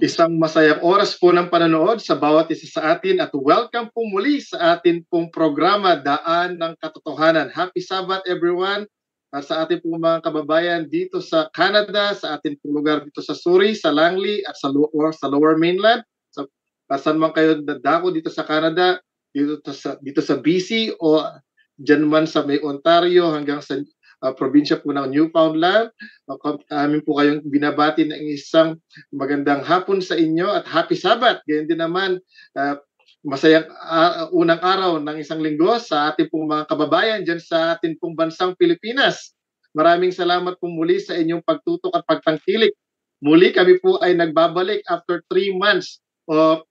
Isang masayang oras po ng panonood sa bawat isa sa atin at welcome po muli sa atin pong programa Daan ng Katotohanan. Happy Sabbath everyone! At sa ating pong mga kababayan dito sa Canada, sa ating pong lugar dito sa Surrey, sa Langley at sa Lower Mainland. Saan man kayo dadako dito sa Canada, dito sa BC o dyan man sa may Ontario hanggang sa probinsya po ng Newfoundland. Amin po kayong binabati ng isang magandang hapon sa inyo at happy Sabbath. Ganyan din naman, masayang unang araw ng isang linggo sa ating pong mga kababayan dyan sa ating pong bansang Pilipinas. Maraming salamat po muli sa inyong pagtutok at pagtangkilik. Muli kami po ay nagbabalik after 3 months of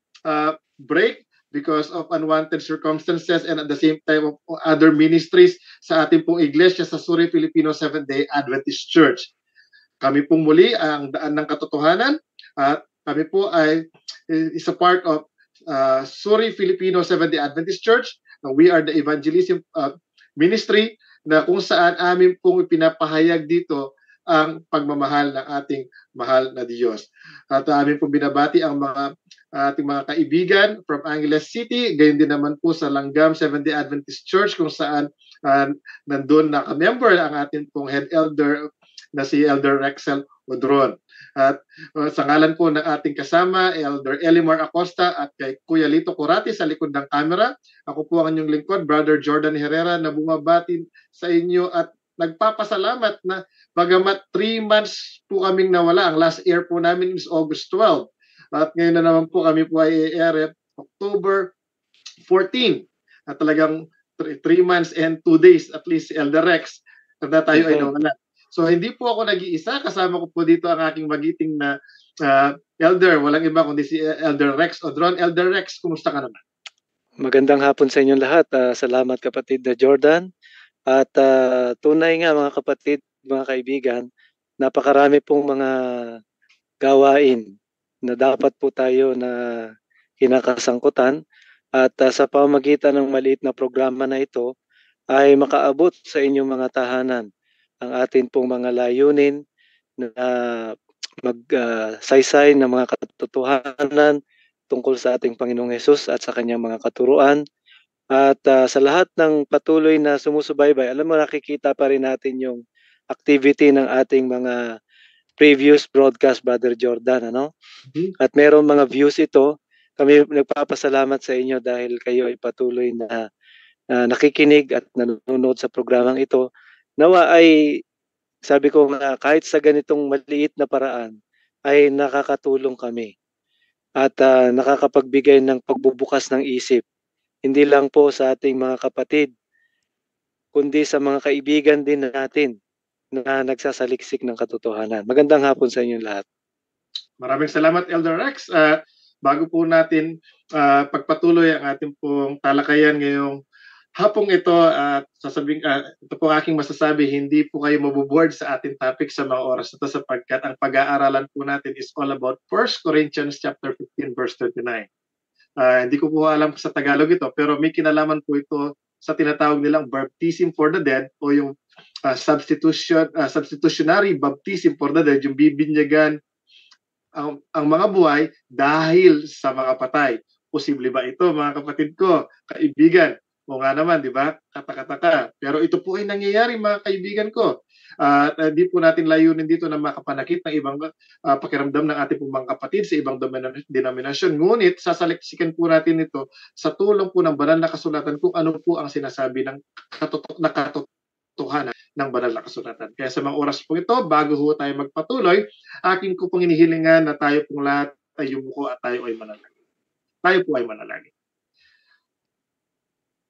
break because of unwanted circumstances and at the same time of other ministries sa ating pong iglesia sa Surrey Filipino Seventh-day Adventist Church. Kami pong muli ang Daan ng Katotohanan at kami po ay is a part of Surrey Filipino Seventh-day Adventist Church. We are the evangelism ministry na kung saan amin pong ipinapahayag dito ang pagmamahal ng ating mahal na Diyos. At amin pong binabati ang ating mga kaibigan from Angeles City, gayon din naman po sa Langgam Seventh-day Adventist Church kung saan nandun naka-member ang ating pong head elder na si Elder Rexel Odron. At sa ngalan po ng ating kasama, Elder Elimar Acosta at kay Kuya Lito Curati sa likod ng camera, ako po ang inyong lingkod, Brother Jordan Herrera, na bumabati sa inyo at nagpapasalamat na bagamat 3 months po kaming nawala. Ang last air po namin is August 12. At ngayon na naman po kami po ay i-air October 14. At talagang 3 months and 2 days at least Elder Rex na tayo ay nawala. So hindi po ako nag-iisa, kasama ko po dito ang aking magiting na elder, walang iba kundi si Elder Rex Odron. Elder Rex, kumusta ka naman? Magandang hapon sa inyong lahat. Salamat kapatid na Jordan. At tunay nga mga kapatid, mga kaibigan, napakarami pong mga gawain na dapat po tayo na kinakasangkutan. At sa pamamagitan ng maliit na programa na ito ay makaabot sa inyong mga tahanan ang atin pong mga layunin na magsaysay ng mga katotohanan tungkol sa ating Panginoong Hesus at sa kanyang mga katuruan. At sa lahat ng patuloy na sumusubaybay, alam mo, nakikita pa rin natin yung activity ng ating mga previous broadcast, Brother Jordan, ano? At merong mga views ito. Kami nagpapasalamat sa inyo dahil kayo ay patuloy na nakikinig at nanonood sa programang ito. Nawa ay, sabi ko nga, kahit sa ganitong maliit na paraan, ay nakakatulong kami. At nakakapagbigay ng pagbubukas ng isip. Hindi lang po sa ating mga kapatid, kundi sa mga kaibigan din natin na nagsasaliksik ng katotohanan. Magandang hapon sa inyo lahat. Maraming salamat, Elder Rex. Bago po natin pagpatuloy ang ating pong talakayan ngayong hapong ito, ito po aking masasabi, hindi po kayo mabuboard sa ating topic sa mga oras ito sapagkat ang pag-aaralan po natin is all about 1 Corinthians chapter 15 verse 29. Hindi ko po alam sa Tagalog ito, pero may kinalaman po ito sa tinatawag nilang baptism for the dead o yung substitutionary baptism for the dead, yung bibinyagan ang mga buhay dahil sa mga patay. Posible ba ito, mga kapatid ko, kaibigan? O nga naman, di ba? Katakataka. Pero ito po ay nangyayari, mga kaibigan ko. Di po natin layunin dito na makapanakit ng ibang pakiramdam ng ating mga kapatid sa ibang denominasyon. Ngunit, sasaliksikan po natin ito sa tulong po ng banal na kasulatan kung ano po ang sinasabi ng katotohanan ng banal na kasulatan. Kaya sa mga oras po ito, bago ho tayo magpatuloy, aking ko pong hinihilingan na tayo pong lahat ay yumuko at tayo ay manalangin. Tayo po ay manalangin.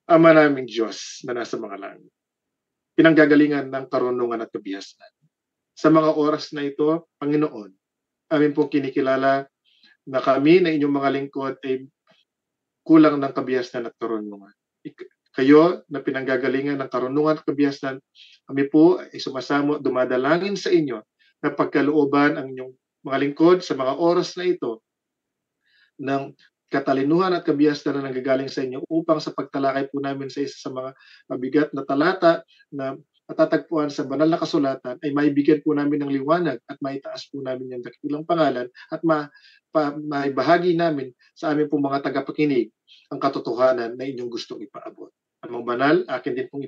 Ama naming Diyos na nasa mga langit, pinanggagalingan ng karunungan at kabiyasan. Sa mga oras na ito, Panginoon, amin pong kinikilala na kami na inyong mga lingkod ay kulang ng kabiyasan at karunungan. Kayo na pinanggagalingan ng karunungan at kabiyasan, kami po ay sumasamo, dumadalangin sa inyo na pagkalooban ang inyong mga lingkod sa mga oras na ito ng katalinuhan at kabiyasan na nanggagaling sa inyo upang sa pagtalakay po namin sa isa sa mga mabigat na talata na matatagpuan sa banal na kasulatan ay maibigyan po namin ng liwanag at maitaas po namin yung dakilang pangalan at maibahagi namin sa aming pong mga tagapakinig ang katotohanan na inyong gustong ipaabot. Amang banal, akin din pong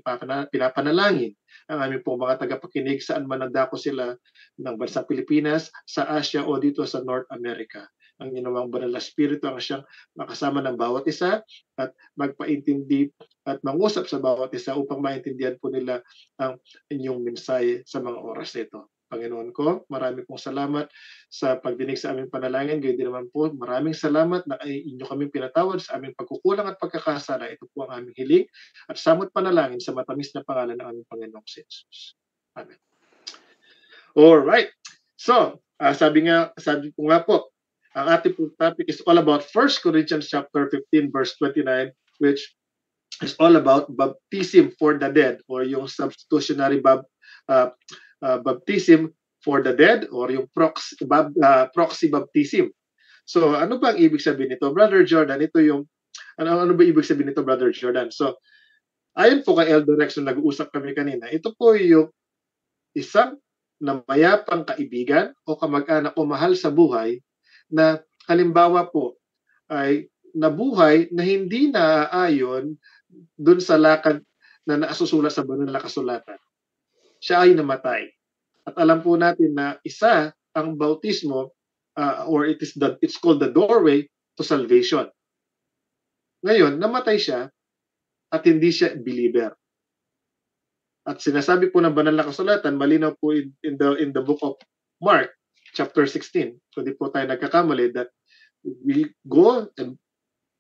pinapanalangin ang aming pong mga tagapakinig saan man nagdako sila ng bansang Pilipinas, sa Asia o dito sa North America. Ang ginawang banal na spirito ang siyang makasama ng bawat isa at magpaintindi at mangusap sa bawat isa upang maintindihan po nila ang inyong mensahe sa mga oras nito. Panginoon ko, marami pong salamat sa pagdinig sa aming panalangin. Gayon din naman po, maraming salamat na inyo kaming pinatawad sa aming pagkukulang at pagkakasala. Ito po ang aming hiling at samot panalangin sa matamis na pangalan ng aming Panginoong si Jesus. Amen. Alright. So, sabi ko nga po, ang ating topic is all about 1 Corinthians chapter 15 verse 29, which is all about baptism for the dead or yung substitutionary baptism for the dead or yung proxy baptism. So, ano ba ang ibig sabihin nito? Brother Jordan, ito yung ano ba ibig sabihin nito, Brother Jordan? So, ayon po kay Elder Rex nung nag-uusap kami kanina, ito po yung isang na mayapang kaibigan o kamag-anak o mahal sa buhay na halimbawa po ay nabuhay na hindi naaayon dun sa lakad na nasusulat sa banal na kasulatan. Siya ay namatay. At alam po natin na isa ang bautismo or it's called the doorway to salvation. Ngayon, namatay siya at hindi siya believer. At sinasabi po ng banal na kasulatan, malinaw po in the book of Mark, chapter 16. So di po tayo nagkakamali that we go and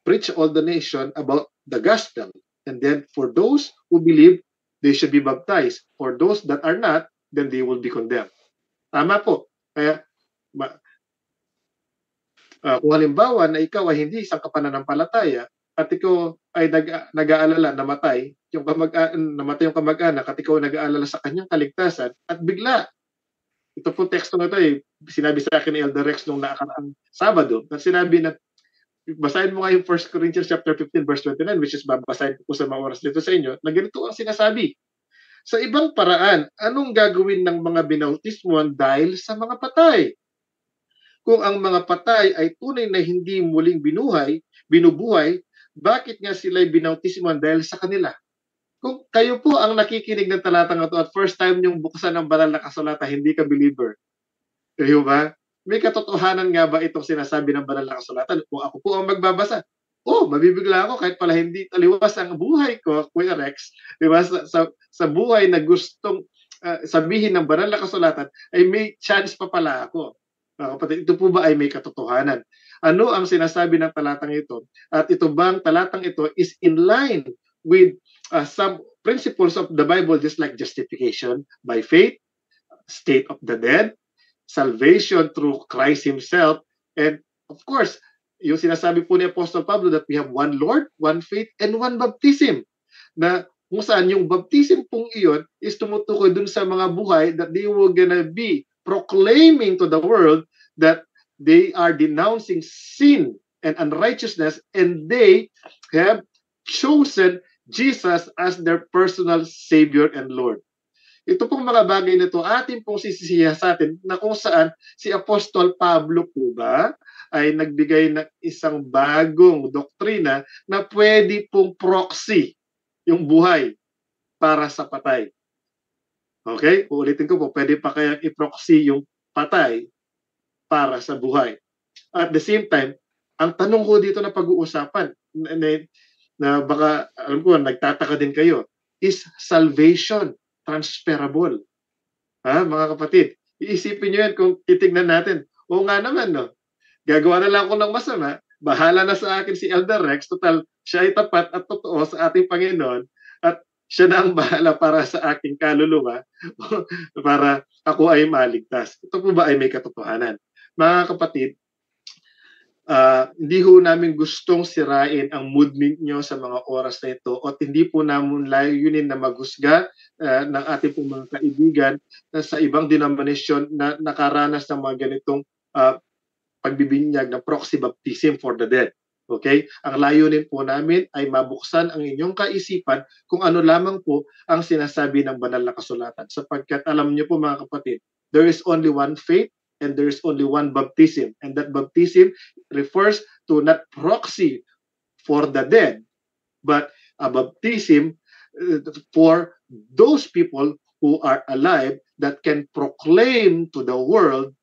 preach all the nation about the gospel. And then for those who believe, they should be baptized. For those that are not, then they will be condemned. Tama po. Kaya kung halimbawa na ikaw ay hindi isang kapananampalataya at ikaw ay nag-aalala, namatay yung kamag-anak at ikaw nag-aalala sa kanyang kaligtasan at bigla, ito po teksto na ito sinabi sa akin ni Elder Rex nung nakaraang Sabado, at sinabi na, basahin mo nga yung 1 Corinthians chapter 15 verse 29, which is babasahin ko sa mga oras dito sa inyo, na ganito ang sinasabi. Sa ibang paraan, anong gagawin ng mga binautismuhan dahil sa mga patay? Kung ang mga patay ay tunay na hindi muling binubuhay, bakit nga sila'y binautismuhan dahil sa kanila? Kung kayo po ang nakikinig ng talatang ito at first time yung buksan ng banal na kasulatan, hindi ka believer. Kayo ba? May katotohanan nga ba itong sinasabi ng banal na kasulatan? Kung ako po ang magbabasa, mabibigla ako kahit pala hindi taliwas ang buhay ko, Kuya Rex, di ba? Sa buhay na gustong sabihin ng banal na kasulatan, ay may chance pa pala ako. Kapatid, ito po ba ay may katotohanan? Ano ang sinasabi ng talatang ito? At ito bang talatang ito is in line with some principles of the Bible, just like justification by faith, state of the dead, salvation through Christ Himself, and of course, yung sinasabi po ni Apostle Pablo that we have one Lord, one faith, and one baptism. Na kung saan yung baptism pong iyon is tumutukoy dun sa mga buhay that they were gonna be proclaiming to the world that they are denouncing sin and unrighteousness and they have chosen Jesus as their personal Savior and Lord. Ito pong mga bagay na ito atin pong sisisiya sa atin na kung saan si Apostol Pablo po ba ay nagbigay ng isang bagong doktrina na pwede pong proxy yung buhay para sa patay. Okay? Uulitin ko po, pwede pa kaya i-proxy yung patay para sa buhay. At the same time, ang tanong ko dito na pag-uusapan, na baka, alam ko, nagtataka din kayo, is salvation transferable? Mga kapatid, iisipin nyo yan kung titignan natin. Oo nga naman, no? Gagawa na lang ako ng masama, bahala na sa akin si Elder Rex, total, siya ay tapat at totoo sa ating Panginoon, at siya na ang bahala para sa aking kaluluwa para ako ay maligtas. Ito po ba ay may katotohanan? Mga kapatid, hindi ho namin gustong sirain ang mood ninyo sa mga oras na ito at hindi po namin layunin na maghusga ng ating pong mga kaibigan sa ibang denomination na nakaranas ng mga ganitong pagbibinyag ng proxy baptism for the dead. Okay? Ang layunin po namin ay mabuksan ang inyong kaisipan kung ano lamang po ang sinasabi ng banal na kasulatan. Sapagkat alam niyo po mga kapatid, there is only one faith and there is only one baptism. And that baptism refers to not proxy for the dead, but a baptism for those people who are alive that can proclaim to the world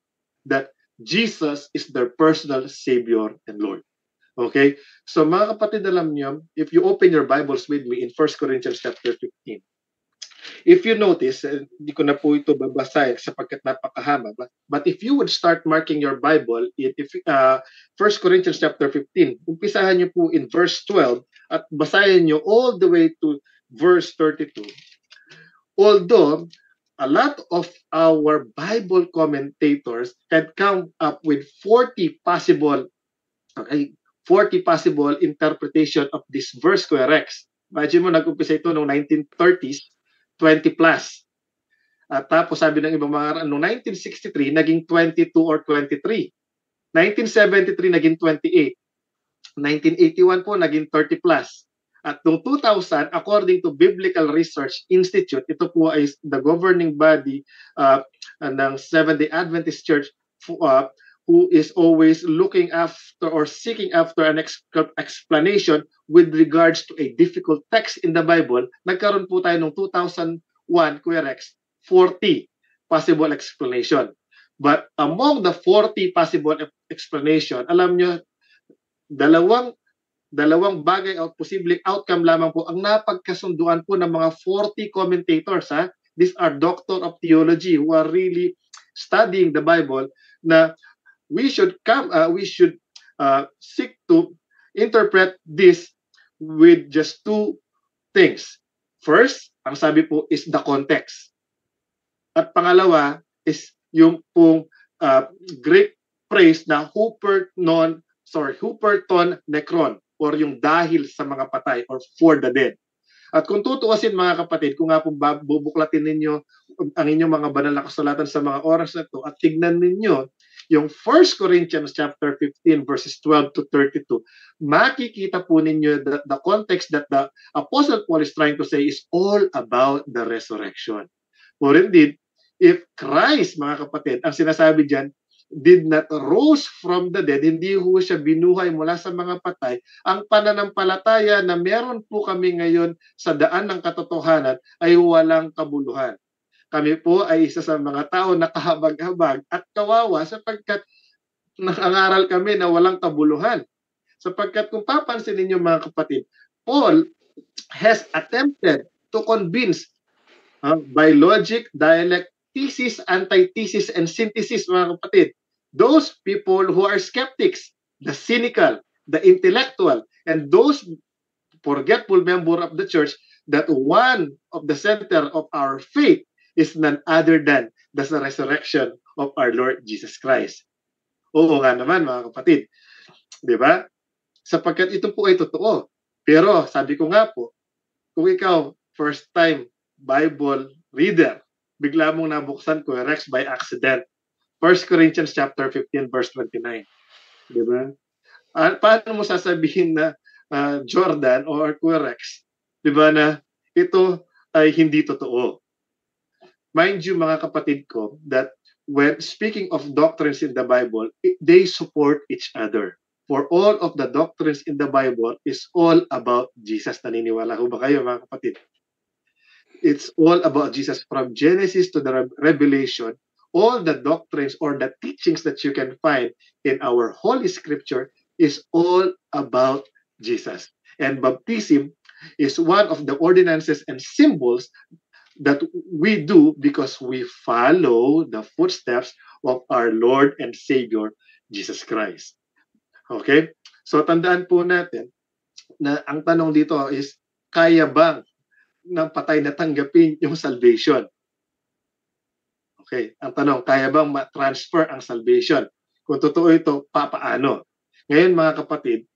that Jesus is their personal Savior and Lord. Okay? So mga kapatid, alam niyo, if you open your Bibles with me in 1 Corinthians chapter 15, if you notice, hindi ko na po ito babasahin sapagkat napakahaba, but if you would start marking your Bible, if 1 Corinthians chapter 15, umpisahan niyo po in verse 12 at basahin niyo all the way to verse 32. Although a lot of our Bible commentators had come up with 40 possible interpretation of this verse, Kuya Rex. Imagine mo, nag-umpisa ito noong 1930s, 20 plus. At tapos sabi ng ibang mga, noong 1963, naging 22 or 23. 1973, naging 28. 1981 po, naging 30 plus. At noong 2000, according to Biblical Research Institute, ito po ay the governing body ng Seventh-day Adventist Church who is always looking after or seeking after an explanation with regards to a difficult text in the Bible. Nagkaroon po tayo noong 2001, Kuya Rex, 40 possible explanation. But among the 40 possible explanation, alam nyo, dalawang bagay o posibleng outcome lamang po ang napagkasunduan po ng mga 40 commentators. These are doctor of theology who are really studying the Bible, na we should seek to interpret this with just two things. First, ang sabi po is the context. At pangalawa is yung pong Greek phrase na huperton nekron, or yung dahil sa mga patay or for the dead. At kung tutuusin mga kapatid, kung nga po bubuklatin ninyo ang inyong mga banal na kasulatan sa mga oras na ito at tignan ninyo yung 1 Corinthians chapter 15 verses 12 to 32, makikita po ninyo that the context that the Apostle Paul is trying to say is all about the resurrection. For indeed, if Christ, mga kapatid, ang sinasabi dyan, did not rose from the dead, hindi ho siya binuhay mula sa mga patay, ang pananampalataya na meron po kami ngayon sa daan ng katotohanan ay walang kabuluhan. Kami po ay isa sa mga tao na kahabag-habag at kawawa sapagkat nangangaral kami na walang kabuluhan. Sapagkat kung papansin ninyo mga kapatid, Paul has attempted to convince by logic, dialect, thesis, antithesis, and synthesis, mga kapatid, those people who are skeptics, the cynical, the intellectual, and those forgetful member of the church, that one of the center of our faith is none other than the resurrection of our Lord Jesus Christ. Oo nga naman mga kapatid. Di ba? Sapagkat ito po ay totoo. Pero sabi ko nga po, kung ikaw first time Bible reader, bigla mong nabuksan ko Rex by accident. 1 Corinthians chapter 15 verse 29. Di ba? Paano mo sasabihin na Jordan or Rex, di ba, na ito ay hindi totoo? Mind you mga kapatid ko, that when speaking of doctrines in the Bible, they support each other. For all of the doctrines in the Bible is all about Jesus. Naniniwala ko ba kayo mga kapatid? It's all about Jesus. From Genesis to the Revelation, all the doctrines or the teachings that you can find in our Holy Scripture is all about Jesus. And baptism is one of the ordinances and symbols that we do because we follow the footsteps of our Lord and Savior, Jesus Christ. Okay? So tandaan po natin na ang tanong dito is, kaya bang ng patay na tanggapin yung salvation? Okay, ang tanong, kaya bang ma-transfer ang salvation? Kung totoo ito, paano? Ngayon mga kapatid,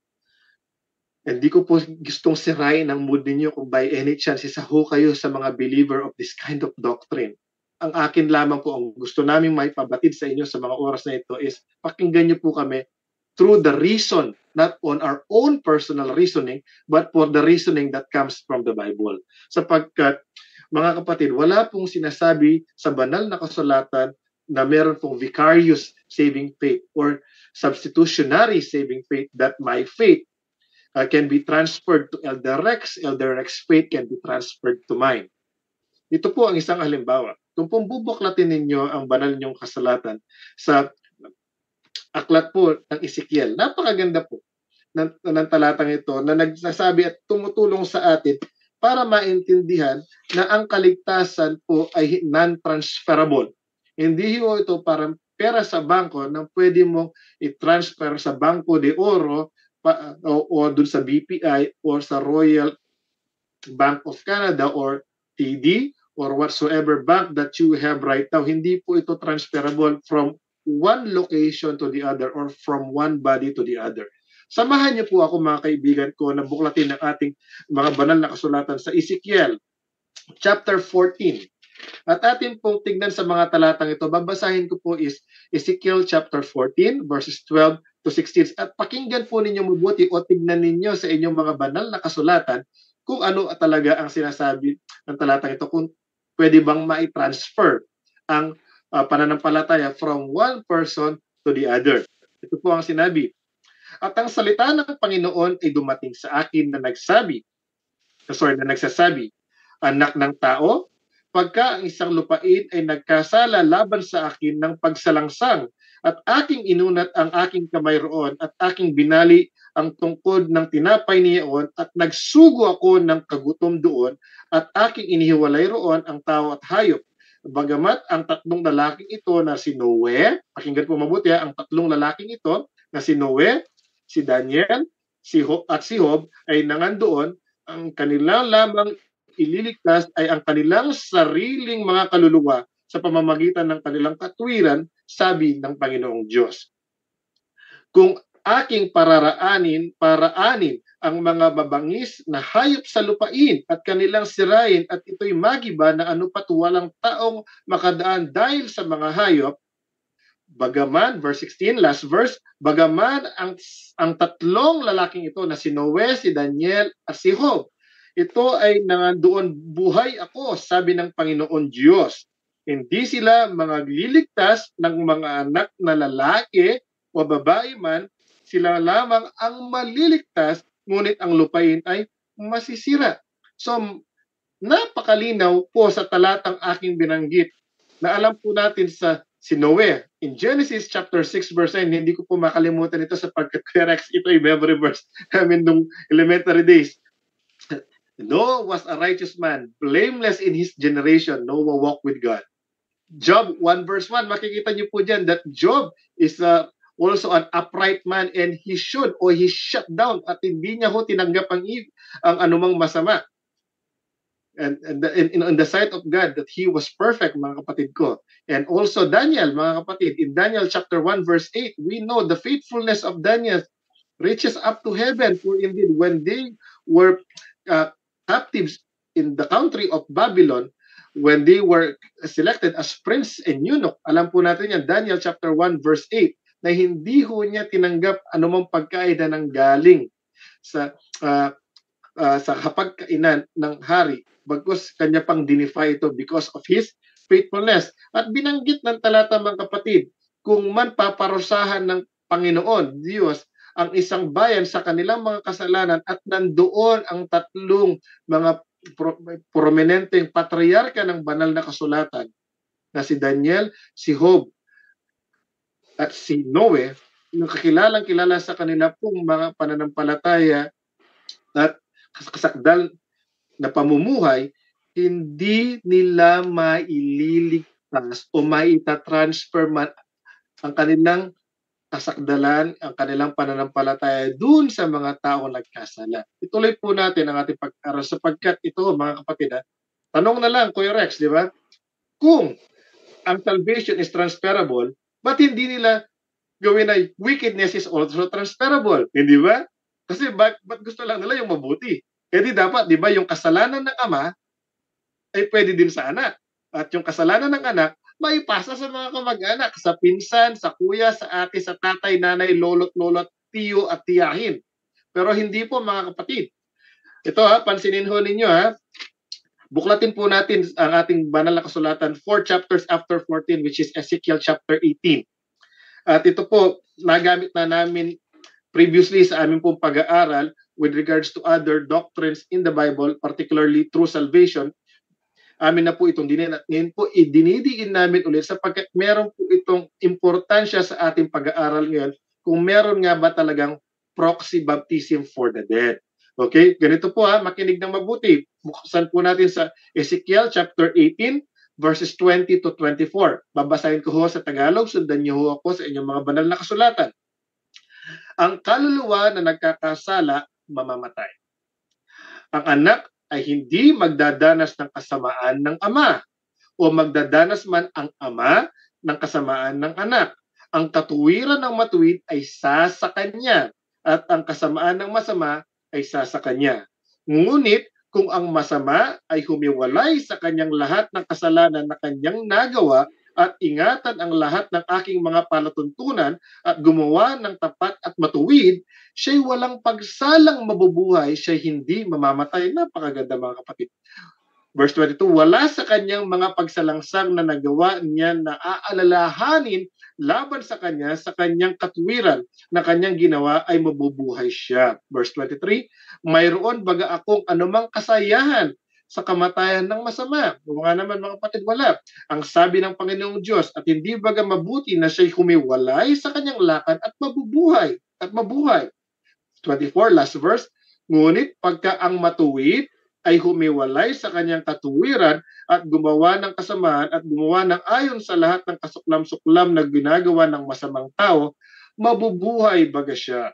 hindi ko po gustong sirain ang mood ninyo kung by any chance isa ho kayo sa mga believer of this kind of doctrine. Ang akin lamang po, ang gusto naming maipabatid sa inyo sa mga oras na ito is pakinggan niyo po kami through the reason, not on our own personal reasoning, but for the reasoning that comes from the Bible. Sapagkat, mga kapatid, wala pong sinasabi sa banal na kasulatan na meron pong vicarious saving faith or substitutionary saving faith that my faith can be transferred to Elder Rex faith can be transferred to mine. Ito po ang isang halimbawa. Kung pong bubuklatin ninyo ang banal ninyong kasulatan sa aklat po ng Ezekiel, napakaganda po ng talatang ito na nagsasabi at tumutulong sa atin para maintindihan na ang kaligtasan po ay non-transferable. Hindi ho ito parang pera sa bangko na pwede mo i-transfer sa Banco de Oro o dun sa BPI or sa Royal Bank of Canada or TD or whatsoever bank that you have right now. Hindi po ito transferable from one location to the other or from one body to the other. Samahan niyo po ako mga kaibigan ko na buklatin ang ating mga banal na kasulatan sa Ezekiel chapter 14. At atin pong tignan sa mga talatang ito, babasahin ko po is Ezekiel chapter 14 verses 12 to 16. At pakinggan po ninyo mabuti o tignan ninyo sa inyong mga banal na kasulatan kung ano talaga ang sinasabi ng talatang ito, kung pwede bang mai-transfer ang pananampalataya from one person to the other. Ito po ang sinabi. At ang salita ng Panginoon ay dumating sa akin na nagsasabi, anak ng tao, pagka ang isang lupain ay nagkasala laban sa akin ng pagsalangsang at aking inunat ang aking kamay roon at aking binali ang tungkod ng tinapay niyaon at nagsugo ako ng kagutom doon at aking inihiwalay roon ang tao at hayop. Bagamat ang tatlong lalaking ito na si Noe, pakinggan po mabuti ang tatlong lalaking ito na si Noe, si Daniel, si Job ay nangandoon, ang kanilang lamang ililigtas ay ang kanilang sariling mga kaluluwa sa pamamagitan ng kanilang katwiran, sabi ng Panginoong Diyos. Kung aking paraanin ang mga mabangis na hayop sa lupain at kanilang sirain at ito'y magiba na ano pat walang taong makadaan dahil sa mga hayop, bagaman, verse 16, last verse, bagaman ang tatlong lalaking ito na si Noe, si Daniel at si Job, ito ay nandoon buhay ako, sabi ng Panginoon Diyos. Hindi sila mga liligtas ng mga anak na lalaki o babae man, sila lamang ang maliligtas, ngunit ang lupain ay masisira. So, napakalinaw po sa talatang aking binanggit na alam po natin sa si Noe. In Genesis chapter 6 verse 9, hindi ko po makalimutan ito sapagkat Rex, ito ay memory verse namin nung elementary days. Noah was a righteous man, blameless in his generation. Noah walked with God. Job 1 verse 1, makikita niyo po dyan that Job is also an upright man and he shut down at hindi niya ho tinanggap ang anumang masama. And in the sight of God that he was perfect, mga kapatid ko. And also Daniel, mga kapatid, in Daniel chapter 1 verse 8, we know the faithfulness of Daniel reaches up to heaven. For indeed, when they were captives in the country of Babylon, when they were selected as prince and eunuch, alam po natin yan, Daniel chapter 1 verse 8, na hindi ho niya tinanggap anumang pagkain na nanggaling sa kapagkainan ng hari, bagkus kanya pang dinify ito because of his faithfulness. At binanggit ng talata, mga kapatid, kung man paparusahan ng Panginoon Diyos ang isang bayan sa kanilang mga kasalanan at nandoon ang tatlong mga prominenteng patriarka ng banal na kasulatan na si Daniel, si Job at si Noe, nakakilalang-kilala sa kanila pong mga pananampalataya at kasakdal na pamumuhay, hindi nila maililigtas o maitatransfer man ang kanilang kasakdalan, ang kanilang pananampalataya dun sa mga taong nagkasala. Ituloy po natin ang ating pag-aral sapagkat ito, mga kapatid, tanong na lang, Kuya Rex, di ba? Kung ang salvation is transferable, ba't hindi nila gawin na wickedness is also transferable? Hindi ba? Kasi ba't gusto lang nila yung mabuti? Eh di dapat, di ba, yung kasalanan ng ama ay pwede din sa anak. At yung kasalanan ng anak maipasa sa mga kamag-anak, sa pinsan, sa kuya, sa ate, sa tatay, nanay, lolo't lolo, tiyo at tiyahin. Pero hindi po mga kapatid. Ito pansinin ho ninyo buklatin po natin ang ating banal na kasulatan 4 chapters after 14 which is Ezekiel chapter 18. At ito po, nagamit na namin previously sa aming pong pag-aaral with regards to other doctrines in the Bible, particularly true salvation. Amin na po itong ngayon po idinidiin namin ulit sapagkat meron po itong importansya sa ating pag-aaral ngayon kung meron nga ba talagang proxy baptism for the dead. Okay? Ganito po makinig ng mabuti. Buksan po natin sa Ezekiel chapter 18 verses 20 to 24. Babasahin ko ho sa Tagalog, sundan niyo ho ako sa inyong mga banal na kasulatan. Ang kaluluwa na nagkakasala, mamamatay. Ang anak ay hindi magdadanas ng kasamaan ng ama o magdadanas man ang ama ng kasamaan ng anak. Ang katuwiran ng matuwid ay sa kanya at ang kasamaan ng masama ay sa kanya. Ngunit kung ang masama ay humiwalay sa kanyang lahat ng kasalanan na kanyang nagawa at ingatan ang lahat ng aking mga palatuntunan at gumawa ng tapat at matuwid, siya'y walang pagsalang mabubuhay, siya'y hindi mamamatay. Napakaganda mga kapatid. Verse 22, wala sa kanyang mga pagsalangsang na nagawa niya na aalalahanin laban sa kanyang katuwiran na kanyang ginawa ay mabubuhay siya. Verse 23, mayroon baga akong anumang kasayahan sa kamatayan ng masama? O nga naman mga kapatid, wala. Ang sabi ng Panginoong Diyos, at hindi baga mabuti na siya'y humiwalay sa kanyang lakad at mabubuhay at mabuhay. 24, last verse, ngunit pagka ang matuwid ay humiwalay sa kanyang katuwiran at gumawa ng kasamaan at gumawa ng ayon sa lahat ng kasuklam-suklam na ginagawa ng masamang tao, mabubuhay baga siya.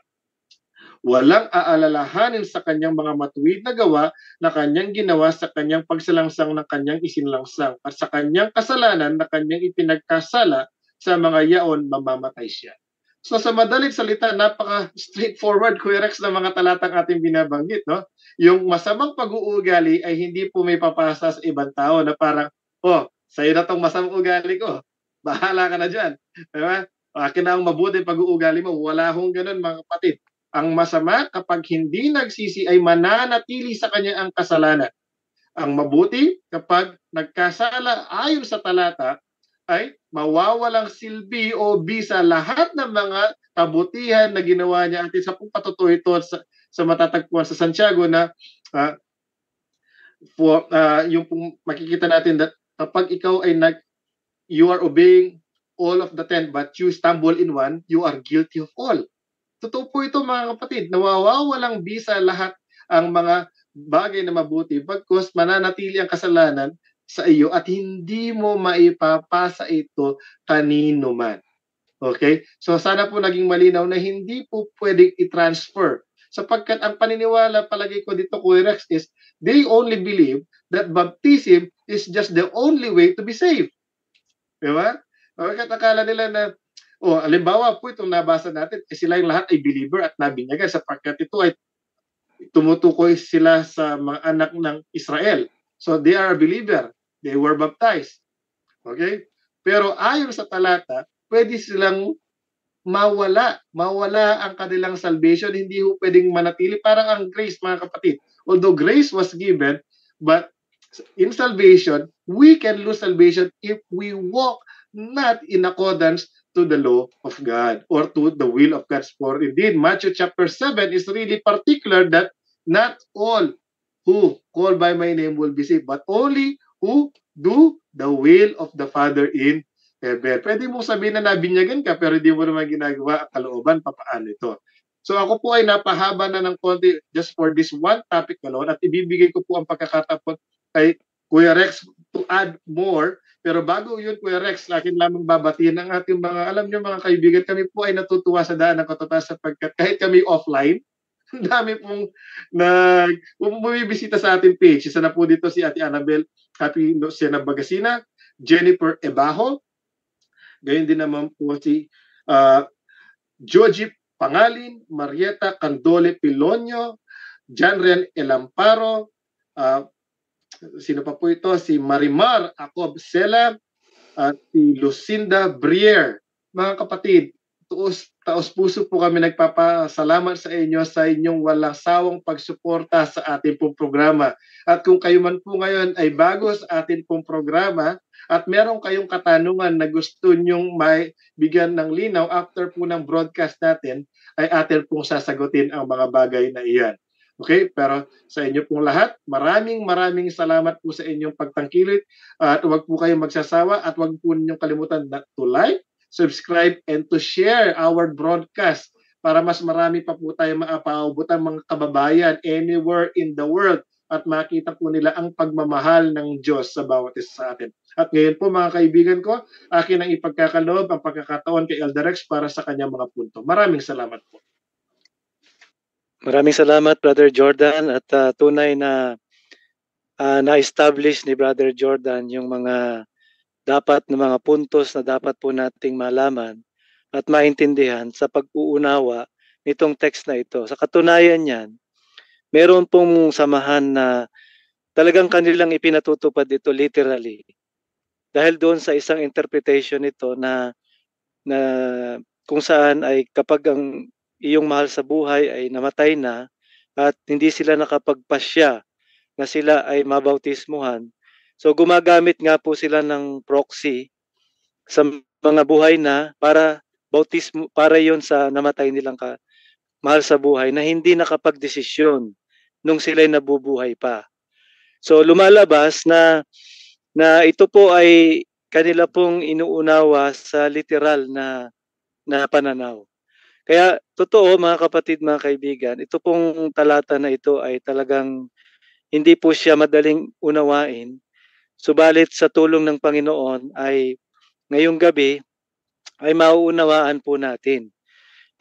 Walang aalalahanin sa kanyang mga matuwid na gawa na kanyang ginawa sa kanyang pagsalangsang ng kanyang isinlangsang at sa kanyang kasalanan na kanyang ipinagkasala sa mga yaon, mamamatay siya. So sa madaling salita, napaka-straightforward, Kuya Rex, na mga talatang ating binabanggit. No? Yung masamang pag-uugali ay hindi po may papasa sa ibang tao na parang, sa'yo na tong masamang ugali ko. Bahala ka na dyan. Diba? Akin na ang mabuti pag-uugali mo. Wala hong ganun mga kapatid. Ang masama kapag hindi nagsisi ay mananatili sa kanya ang kasalanan. Ang mabuti kapag nagkasala ayon sa talata ay mawawalang silbi o bisa lahat ng mga kabutihan na ginawa niya. At isa pong patutuo ito sa matatagpuan sa Santiago na yung pong makikita natin that kapag ikaw ay you are obeying all of the 10 but you stumble in one, you are guilty of all. Totoo po ito mga kapatid, nawawalang bisa lahat ang mga bagay na mabuti bagkus mananatili ang kasalanan sa iyo at hindi mo maipapasa ito kanino man. Okay? So sana po naging malinaw na hindi po pwedeng i-transfer sapagkat ang paniniwala palagi ko dito, Kuya Rex, is they only believe that baptism is just the only way to be saved. Diba? Bakit akala nila na halimbawa po itong nabasa natin, sila yung lahat ay believer at nabinyagan sapagkat ito ay tumutukoy sila sa mga anak ng Israel. So they are a believer. They were baptized. Okay? Pero ayon sa talata, pwede silang mawala ang kanilang salvation, hindi ho pwedeng manatili. Parang ang grace, mga kapatid. Although grace was given, but in salvation, we can lose salvation if we walk not in accordance to the law of God or to the will of God. For indeed, Matthew chapter 7 is really particular that not all who call by my name will be saved, but only who do the will of the Father in heaven. Pwede mong sabihin na nabinyagan ka pero hindi mo naman ginagawa ang kalooban, papaano ito? So ako po ay napahaba na ng konti just for this one topic alone at ibibigay ko po ang pagkakataon kay Kuya Rex to add more. Pero bago yun, Kuya Rex, akin lamang babatiin ang ating mga, alam niyo mga kaibigan, kami po ay natutuwa sa Daan ng Katotohanan sapagkat kahit kami offline, dami pong bumibisita sa ating page. Isa na po dito si Ate Annabel Happy Lucena Bagasina, Jennifer Ebaho, gayon din naman po si Joji Pangalin, Marieta Candole Pilonyo, Janrian Elamparo, sino pa po ito? Si Marimar Acob Sela, at si Lucinda Brier. Mga kapatid, taos puso po kami nagpapasalamat sa inyo sa inyong walang sawang pagsuporta sa ating pong programa. At kung kayo man po ngayon ay bago sa ating pong programa at meron kayong katanungan na gusto nyong may bigyan ng linaw after po ng broadcast natin, ay atin pong sasagutin ang mga bagay na iyan. Okay, pero sa inyo pong lahat, maraming salamat po sa inyong pagtangkilik at huwag po kayong magsasawa at huwag po ninyong kalimutan to like, subscribe, and to share our broadcast para mas marami pa po tayo maapaubutan mga kababayan anywhere in the world at makita po nila ang pagmamahal ng Diyos sa bawat isa sa atin. At ngayon po mga kaibigan ko, akin ang ipagkakaloob ang pagkakataon kay Elder Rex para sa kanyang mga punto. Maraming salamat po. Maraming salamat, Brother Jordan, at tunay na na-establish ni Brother Jordan yung mga dapat na mga puntos na dapat po nating malaman at maintindihan sa pag-uunawa nitong text na ito. Sa katunayan niyan, meron pong samahan na talagang kanilang ipinatutupad ito literally. Dahil doon sa isang interpretation nito na kung saan ay kapag ang iyong mahal sa buhay ay namatay na at hindi sila nakapagpasya na sila ay mabautismuhan. So gumagamit nga po sila ng proxy sa mga buhay na para bautismo, para yon sa namatay nilang mahal sa buhay na hindi nakapagdesisyon nung sila'y nabubuhay pa. So lumalabas na ito po ay kanila pong inuunawa sa literal na pananaw. Kaya totoo mga kapatid, mga kaibigan, ito pong talata na ito ay talagang hindi po siya madaling unawain. Subalit sa tulong ng Panginoon ay ngayong gabi ay mauunawaan po natin.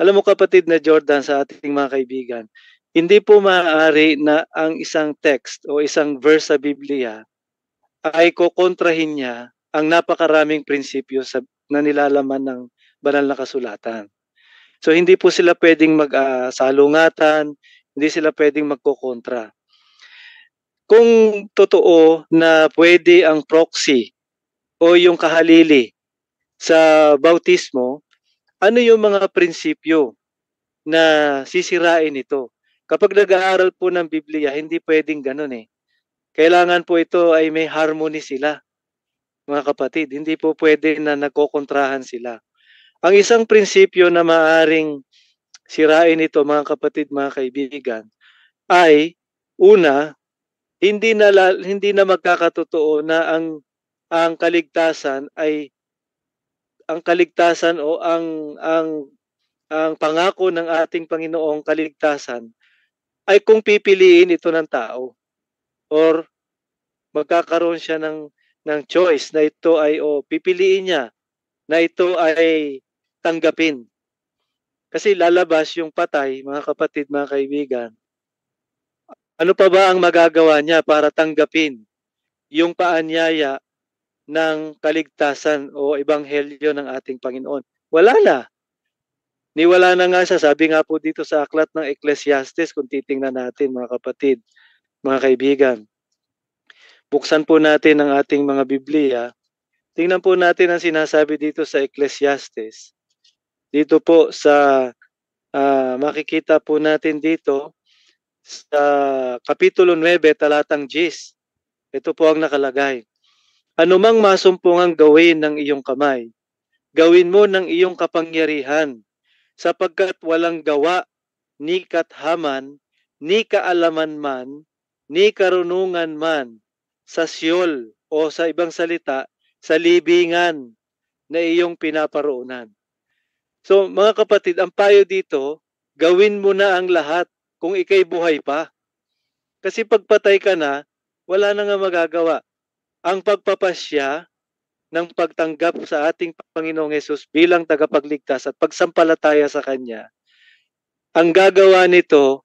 Alam mo kapatid na Jordan, sa ating mga kaibigan, hindi po maaari na ang isang text o isang verse sa Biblia ay kukontrahin niya ang napakaraming prinsipyo na nilalaman ng banal na kasulatan. So hindi po sila pwedeng magsalungatan, hindi sila pwedeng magkokontra. Kung totoo na pwede ang proxy o yung kahalili sa bautismo, ano yung mga prinsipyo na sisirain ito? Kapag nag-aaral po ng Biblia, hindi pwedeng ganun eh. Kailangan po ito ay may harmony sila, mga kapatid. Hindi po pwede na nagkokontrahan sila. Ang isang prinsipyo na maaring sirain ito, mga kapatid, mga kaibigan, ay una, hindi na magkakatotoo na ang kaligtasan ay ang kaligtasan o ang pangako ng ating Panginoong kaligtasan ay kung pipiliin ito ng tao or magkakaroon siya ng choice na ito ay pipiliin niya na ito ay tanggapin. Kasi lalabas yung patay, mga kapatid, mga kaibigan. Ano pa ba ang magagawa niya para tanggapin yung paanyaya ng kaligtasan o ebanghelyo ng ating Panginoon? Wala na. Niwala na nga siya. Sabi nga po dito sa aklat ng Ecclesiastes, kung titingnan natin mga kapatid, mga kaibigan. Buksan po natin ang ating mga Biblia. Tingnan po natin ang sinasabi dito sa Ecclesiastes. Dito po sa makikita po natin dito sa Kapitulo 9, talatang 10. Ito po ang nakalagay. Anumang masumpungang gawin ng iyong kamay, gawin mo ng iyong kapangyarihan, sapagkat walang gawa, ni kathaman, ni kaalaman man, ni karunungan man, sa Siyol o sa ibang salita, sa libingan na iyong pinaparoonan. So mga kapatid, ang payo dito, gawin mo na ang lahat kung ikay buhay pa. Kasi pagpatay ka na, wala na nga magagawa. Ang pagpapasya ng pagtanggap sa ating Panginoong Hesus bilang tagapagligtas at pagsampalataya sa Kanya, ang gagawa nito,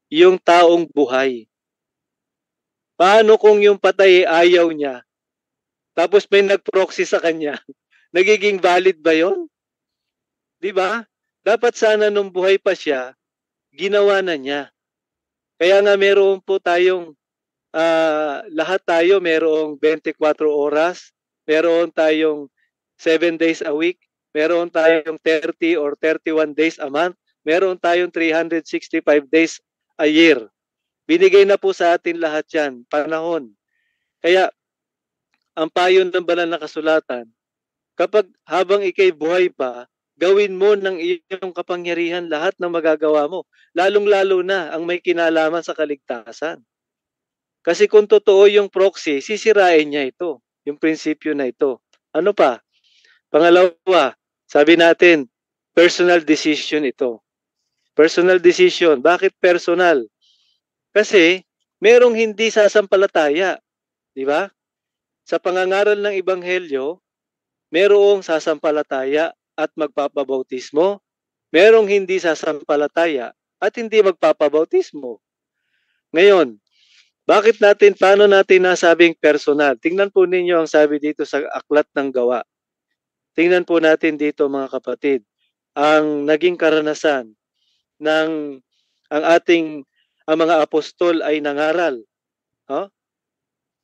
yung taong buhay. Paano kung yung patay ayaw niya? Tapos may nag-proxy sa Kanya. Nagiging valid ba yon? Di ba? Dapat sana nung buhay pa siya, ginawa na niya. Kaya nga meron po tayong, lahat tayo merong 24 oras meron tayong 7 days a week, meron tayong 30 or 31 days a month, meron tayong 365 days a year. Binigay na po sa atin lahat yan, panahon. Kaya, ang payo ng banal na kasulatan, kapag habang ikay buhay pa, gawin mo ng iyong kapangyarihan lahat ng magagawa mo, lalong-lalo na ang may kinalaman sa kaligtasan. Kasi kung totoo yung proxy, sisirain niya ito, yung prinsipyo na ito. Ano pa? Pangalawa, sabi natin, personal decision ito. Personal decision. Bakit personal? Kasi merong hindi sasampalataya, di ba? Sa pangangaral ng ebanghelyo, merong sasampalataya at magpapabautismo, merong hindi sasampalataya at hindi magpapabautismo. Ngayon, paano natin nasabing personal? Tingnan po ninyo ang sabi dito sa Aklat ng Gawa. Tingnan po natin dito mga kapatid, ang naging karanasan ng ang mga apostol ay nangaral.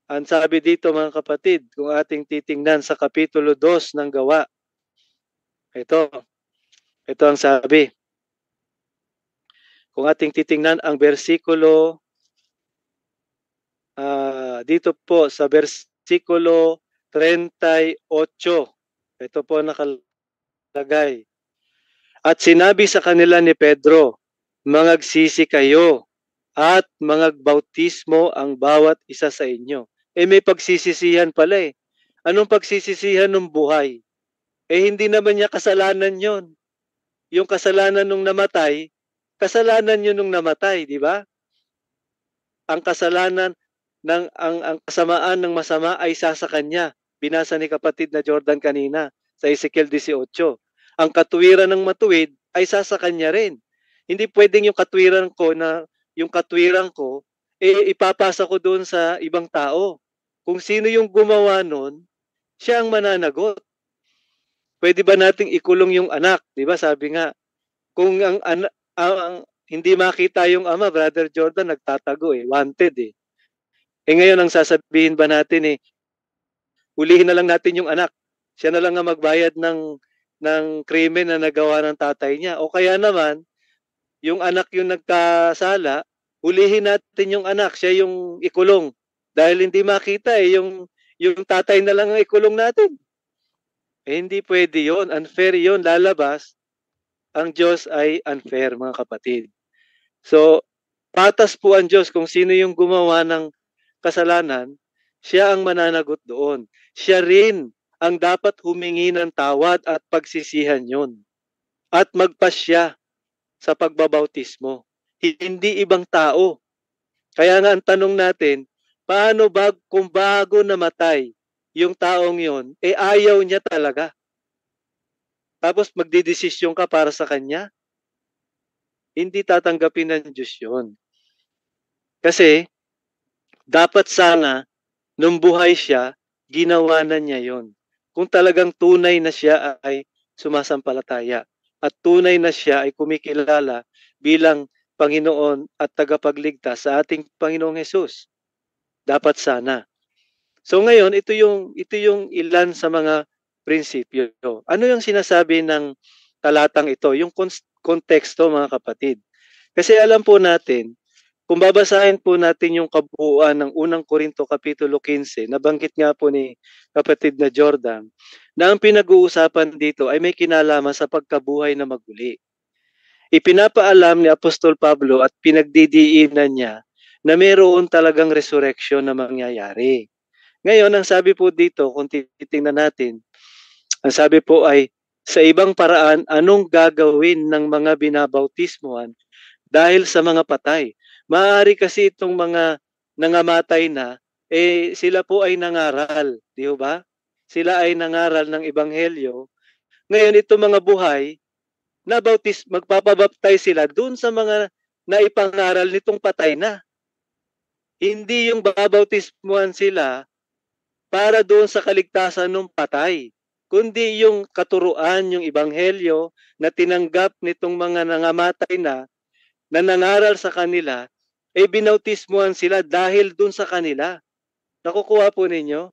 Ang sabi dito mga kapatid, kung ating titingnan sa Kapitulo 2 ng Gawa, ito ang sabi. Kung ating titingnan ang bersikulo, dito po sa bersikulo 38, ito po nakalagay. At sinabi sa kanila ni Pedro, mangagsisi kayo at mangagbautismo ang bawat isa sa inyo. May pagsisisihan pala eh. Anong pagsisisihan ng buhay? Hindi naman niya kasalanan yon. Yung kasalanan nung namatay, kasalanan yun nung namatay, di ba? Ang kasalanan ang kasamaan ng masama ay isa sa kanya. Binasa ni kapatid na Jordan kanina sa Ezekiel 18. Ang katuwiran ng matuwid ay isa sa kanya rin. Hindi pwedeng yung katwiran ko ipapasa ko doon sa ibang tao. Kung sino yung gumawa nun, siya ang mananagot. Pwede ba nating ikulong yung anak? Di ba sabi nga, kung ang hindi makita yung ama, Brother Jordan, nagtatago wanted ngayon ang sasabihin ba natin hulihin na lang natin yung anak. Siya na lang ang magbayad ng krimen na nagawa ng tatay niya. O kaya naman, yung anak yung nagkasala, hulihin natin yung anak, siya yung ikulong. Dahil hindi makita yung tatay na lang ang ikulong natin. Hindi pwede yon, unfair yon, lalabas. Ang Diyos ay unfair, mga kapatid. So, patas po ang Diyos kung sino yung gumawa ng kasalanan, siya ang mananagot doon. Siya rin ang dapat humingi ng tawad at pagsisihan yon. At magpasya sa pagbabautismo. Hindi ibang tao. Kaya nga ang tanong natin, paano kung bago namatay yung taong yon, ayaw niya talaga. Tapos magdidesisyon ka para sa kanya? Hindi tatanggapin ng Diyos yun. Kasi, dapat sana, nung buhay siya, ginawa na niya yon. Kung talagang tunay na siya ay sumasampalataya at tunay na siya ay kumikilala bilang Panginoon at tagapagligtas sa ating Panginoong Hesus. Dapat sana. So ngayon, ito yung ilan sa mga prinsipyo. Ano yung sinasabi ng talatang ito? Yung konteksto, mga kapatid. Kasi alam po natin, kung babasahin po natin yung kabuuan ng unang Korinto Kapitulo 15, nabanggit nga po ni kapatid na Jordan, na ang pinag-uusapan dito ay may kinalaman sa pagkabuhay na maguli. Ipinapaalam ni Apostol Pablo at pinagdidiinan niya na mayroon talagang resurrection na mangyayari. Ngayon, ang sabi po dito, kung titingnan natin, ang sabi po ay, sa ibang paraan, anong gagawin ng mga binabautismuhan dahil sa mga patay? Maaari kasi itong mga nangamatay na, sila po ay nangaral, di ba? Sila ay nangaral ng ebanghelyo. Ngayon, itong mga buhay, magpapabaptize sila dun sa mga naipangaral nitong patay na. Hindi yung babautismuhan sila para doon sa kaligtasan ng patay, kundi yung katuruan, yung ebanghelyo na tinanggap nitong mga nangamatay na nangaral sa kanila, binautismuhan sila dahil dun sa kanila. Nakukuha po ninyo?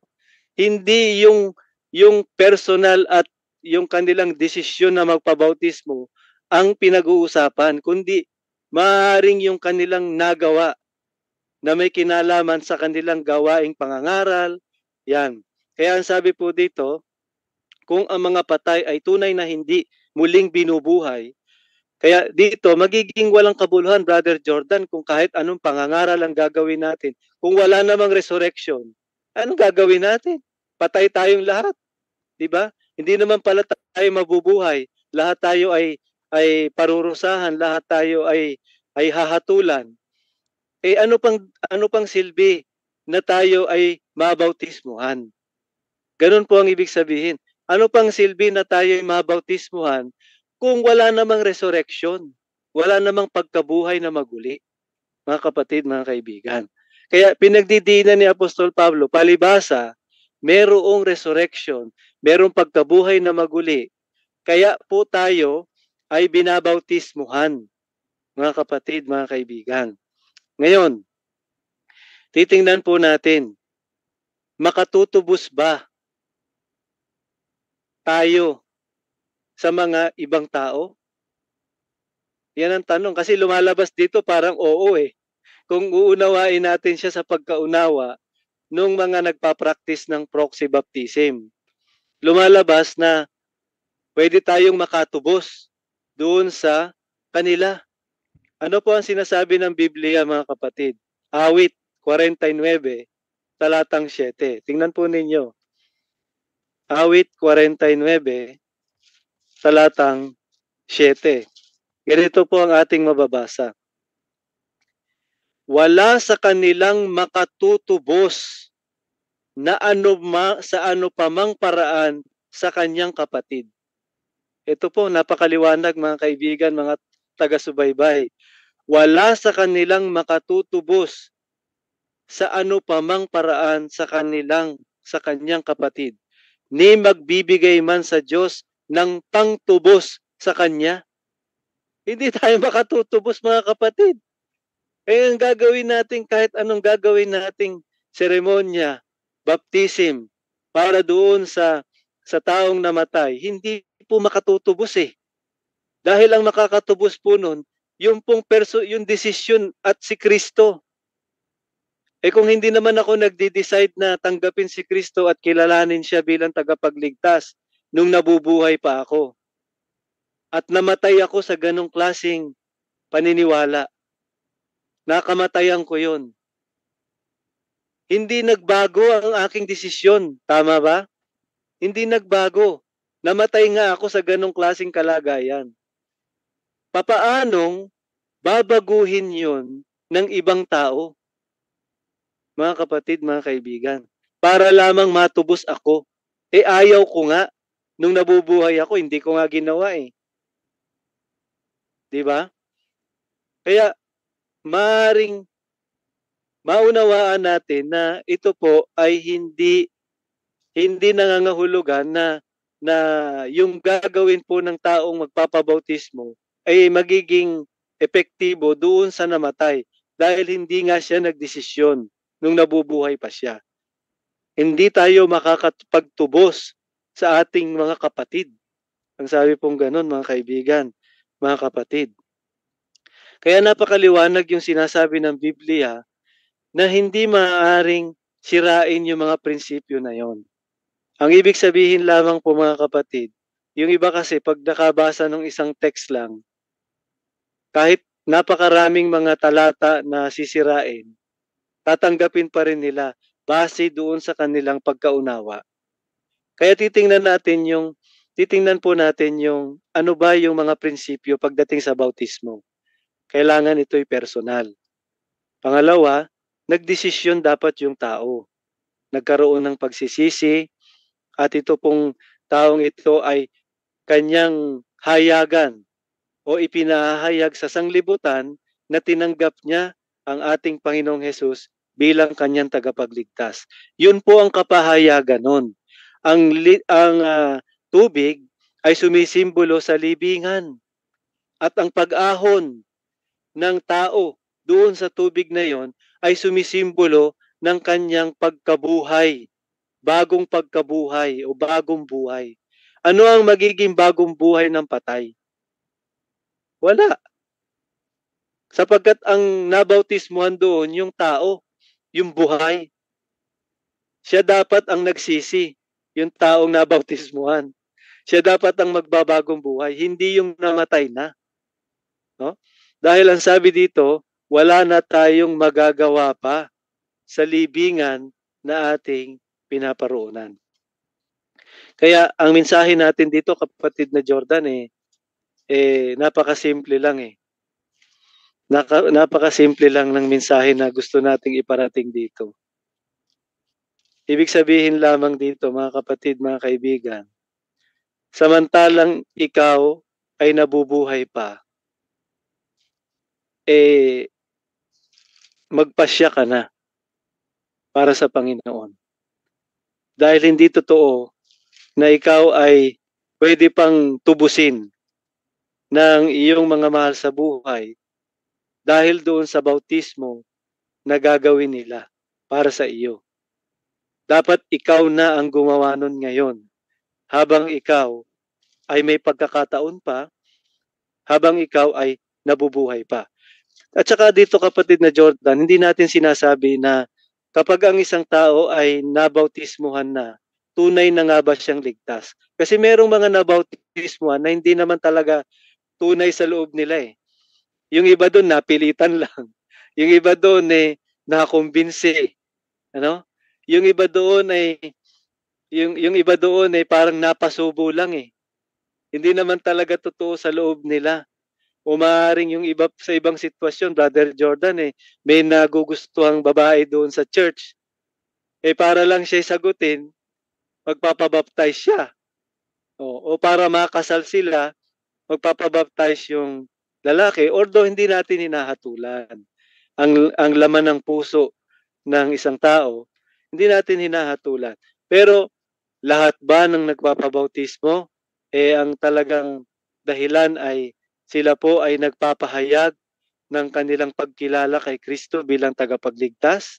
Hindi yung personal at yung kanilang desisyon na magpabautismo ang pinag-uusapan, kundi maaaring yung kanilang nagawa na may kinalaman sa kanilang gawaing pangangaral, yan. Kaya ang sabi po dito, kung ang mga patay ay tunay na hindi muling binubuhay, kaya dito magiging walang kabuluhan, Brother Jordan, kung kahit anong pangangaral ang gagawin natin. Kung wala namang resurrection, anong gagawin natin? Patay tayong lahat, di ba? Hindi naman pala tayo mabubuhay. Lahat tayo ay parurusahan, lahat tayo ay hahatulan. Eh ano pang silbi na tayo ay mabautismuhan? Ganun po ang ibig sabihin. Ano pang silbi na tayo ay mabautismuhan kung wala namang resurrection, wala namang pagkabuhay na maguli, mga kapatid, mga kaibigan. Kaya pinagdidiinan ni Apostol Pablo, palibhasa, merong resurrection, merong pagkabuhay na maguli. Kaya po tayo ay binabautismuhan, mga kapatid, mga kaibigan. Ngayon, titingnan po natin, makatutubos ba tayo sa mga ibang tao? Yan ang tanong kasi lumalabas dito parang oo eh. Kung uunawain natin siya sa pagkaunawa nung mga nagpa-practice ng proxy baptism, lumalabas na pwede tayong makatubos doon sa kanila. Ano po ang sinasabi ng Biblia, mga kapatid? Awit 49, talatang 7. Tingnan po ninyo. Awit 49, talatang 7. Ganito po ang ating mababasa. Wala sa kanilang makatutubos na sa ano pamang paraan sa kanyang kapatid. Ito po, napakaliwanag, mga kaibigan, mga taga-subaybay. Wala sa kanilang makatutubos sa ano pamang paraan sa kanyang kapatid, ni magbibigay man sa Diyos ng pangtubos sa kanya. Hindi tayo makatutubos, mga kapatid. Eh, ang gagawin natin, kahit anong gagawin nating seremonya, baptism, para doon sa taong namatay, hindi po makatutubos eh. Dahil ang makakatubos po nun, yung yung desisyon at si Kristo. Eh kung hindi naman ako nagde-decide na tanggapin si Kristo at kilalanin siya bilang tagapagligtas nung nabubuhay pa ako, at namatay ako sa ganong klaseng paniniwala, nakamatayan ko yun. Hindi nagbago ang aking desisyon, tama ba? Hindi nagbago. Namatay nga ako sa ganong klaseng kalagayan. Papaanong babaguhin yun ng ibang tao? Mga kapatid, mga kaibigan, para lamang matubos ako. Eh ayaw ko nga. Nung nabubuhay ako, hindi ko nga ginawa eh. Di ba? Kaya maaaring maunawaan natin na ito po ay hindi nangangahulugan na yung gagawin po ng taong magpapabautismo ay magiging epektibo doon sa namatay dahil hindi nga siya nagdesisyon nung nabubuhay pa siya. Hindi tayo makakapagtubos sa ating mga kapatid. Ang sabi pong ganun, mga kaibigan, mga kapatid. Kaya napakaliwanag yung sinasabi ng Biblia na hindi maaaring sirain yung mga prinsipyo na yon. Ang ibig sabihin lamang po, mga kapatid, yung iba kasi pag nakabasa ng isang text lang, kahit napakaraming mga talata na sisirain, tatanggapin pa rin nila base doon sa kanilang pagkaunawa. Kaya titingnan po natin yung ano ba yung mga prinsipyo pagdating sa bautismo. Kailangan ito'y personal. Pangalawa, nagdesisyon dapat yung tao. Nagkaroon ng pagsisisi at ito pong taong ito ay kanyang hayagan o ipinahayag sa sanglibutan na tinanggap niya ang ating Panginoong Hesus bilang kanyang tagapagligtas. Yun po ang kapahayagan nun. Ang tubig ay sumisimbolo sa libingan at ang pag-ahon ng tao doon sa tubig na yon ay sumisimbolo ng kanyang pagkabuhay bagong pagkabuhay o bagong buhay. Ano ang magiging bagong buhay ng patay? Wala. Sapagkat ang nabautismuhan doon yung tao, yung buhay. Siya dapat ang nagsisi, yung taong nabautismuhan. Siya dapat ang magbabagong buhay, hindi yung namatay na. No? Dahil ang sabi dito, wala na tayong magagawa pa sa libingan na ating pinaparoonan. Kaya ang mensahe natin dito, kapatid na Jordan, napakasimple lang eh. Napakasimple lang ng mensahe na gusto nating iparating dito. Ibig sabihin lamang dito, mga kapatid, mga kaibigan, samantalang ikaw ay nabubuhay pa, magpasya ka na para sa Panginoon. Dahil hindi totoo na ikaw ay pwede pang tubusin ng iyong mga mahal sa buhay dahil doon sa bautismo na gagawin nila para sa iyo. Dapat ikaw na ang gumawa nun ngayon habang ikaw ay may pagkakataon pa, habang ikaw ay nabubuhay pa. At saka dito, kapatid na Jordan, hindi natin sinasabi na kapag ang isang tao ay nabautismuhan na, tunay na nga ba siyang ligtas? Kasi merong mga nabautismuhan na hindi naman talaga tunay sa loob nila eh. Yung iba doon napilitan lang. Yung iba doon nakumbinsi. Ano? Yung iba doon yung iba doon parang napasubo lang eh. Hindi naman talaga totoo sa loob nila. O maaaring yung iba sa ibang sitwasyon, Brother Jordan may nagugustuhang babae doon sa church. Para lang siya sagutin, magpapabaptize siya. O para makasal sila, magpapabaptize yung lalaki, although hindi natin hinahatulan. Ang laman ng puso ng isang tao, hindi natin hinahatulan. Pero lahat ba ng nagpapabautismo, ang talagang dahilan ay sila po ay nagpapahayag ng kanilang pagkilala kay Kristo bilang tagapagligtas?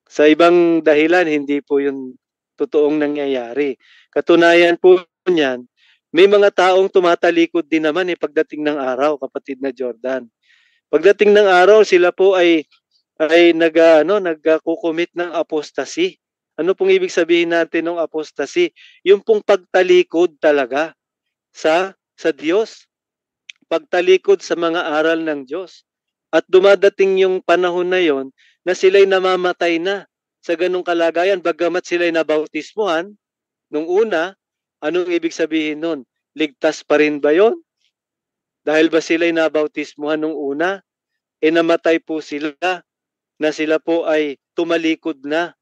Sa ibang dahilan, hindi po yun totoong nangyayari. Katunayan po niyan, may mga taong tumatalikod din naman pagdating ng araw, kapatid na Jordan. Pagdating ng araw, sila po ay nagko-commit ng apostasy. Ano pong ibig sabihin natin ng apostasy? Yung pong pagtalikod talaga sa Diyos. Pagtalikod sa mga aral ng Diyos. At dumadating yung panahon na yon na sila'y namamatay na sa ganung kalagayan, bagamat sila'y nabautismuhan nung una. Anong ibig sabihin nun? Ligtas pa rin ba yon? Dahil ba sila'y nabautismuhan nung una? Namatay po sila, na sila po ay tumalikod na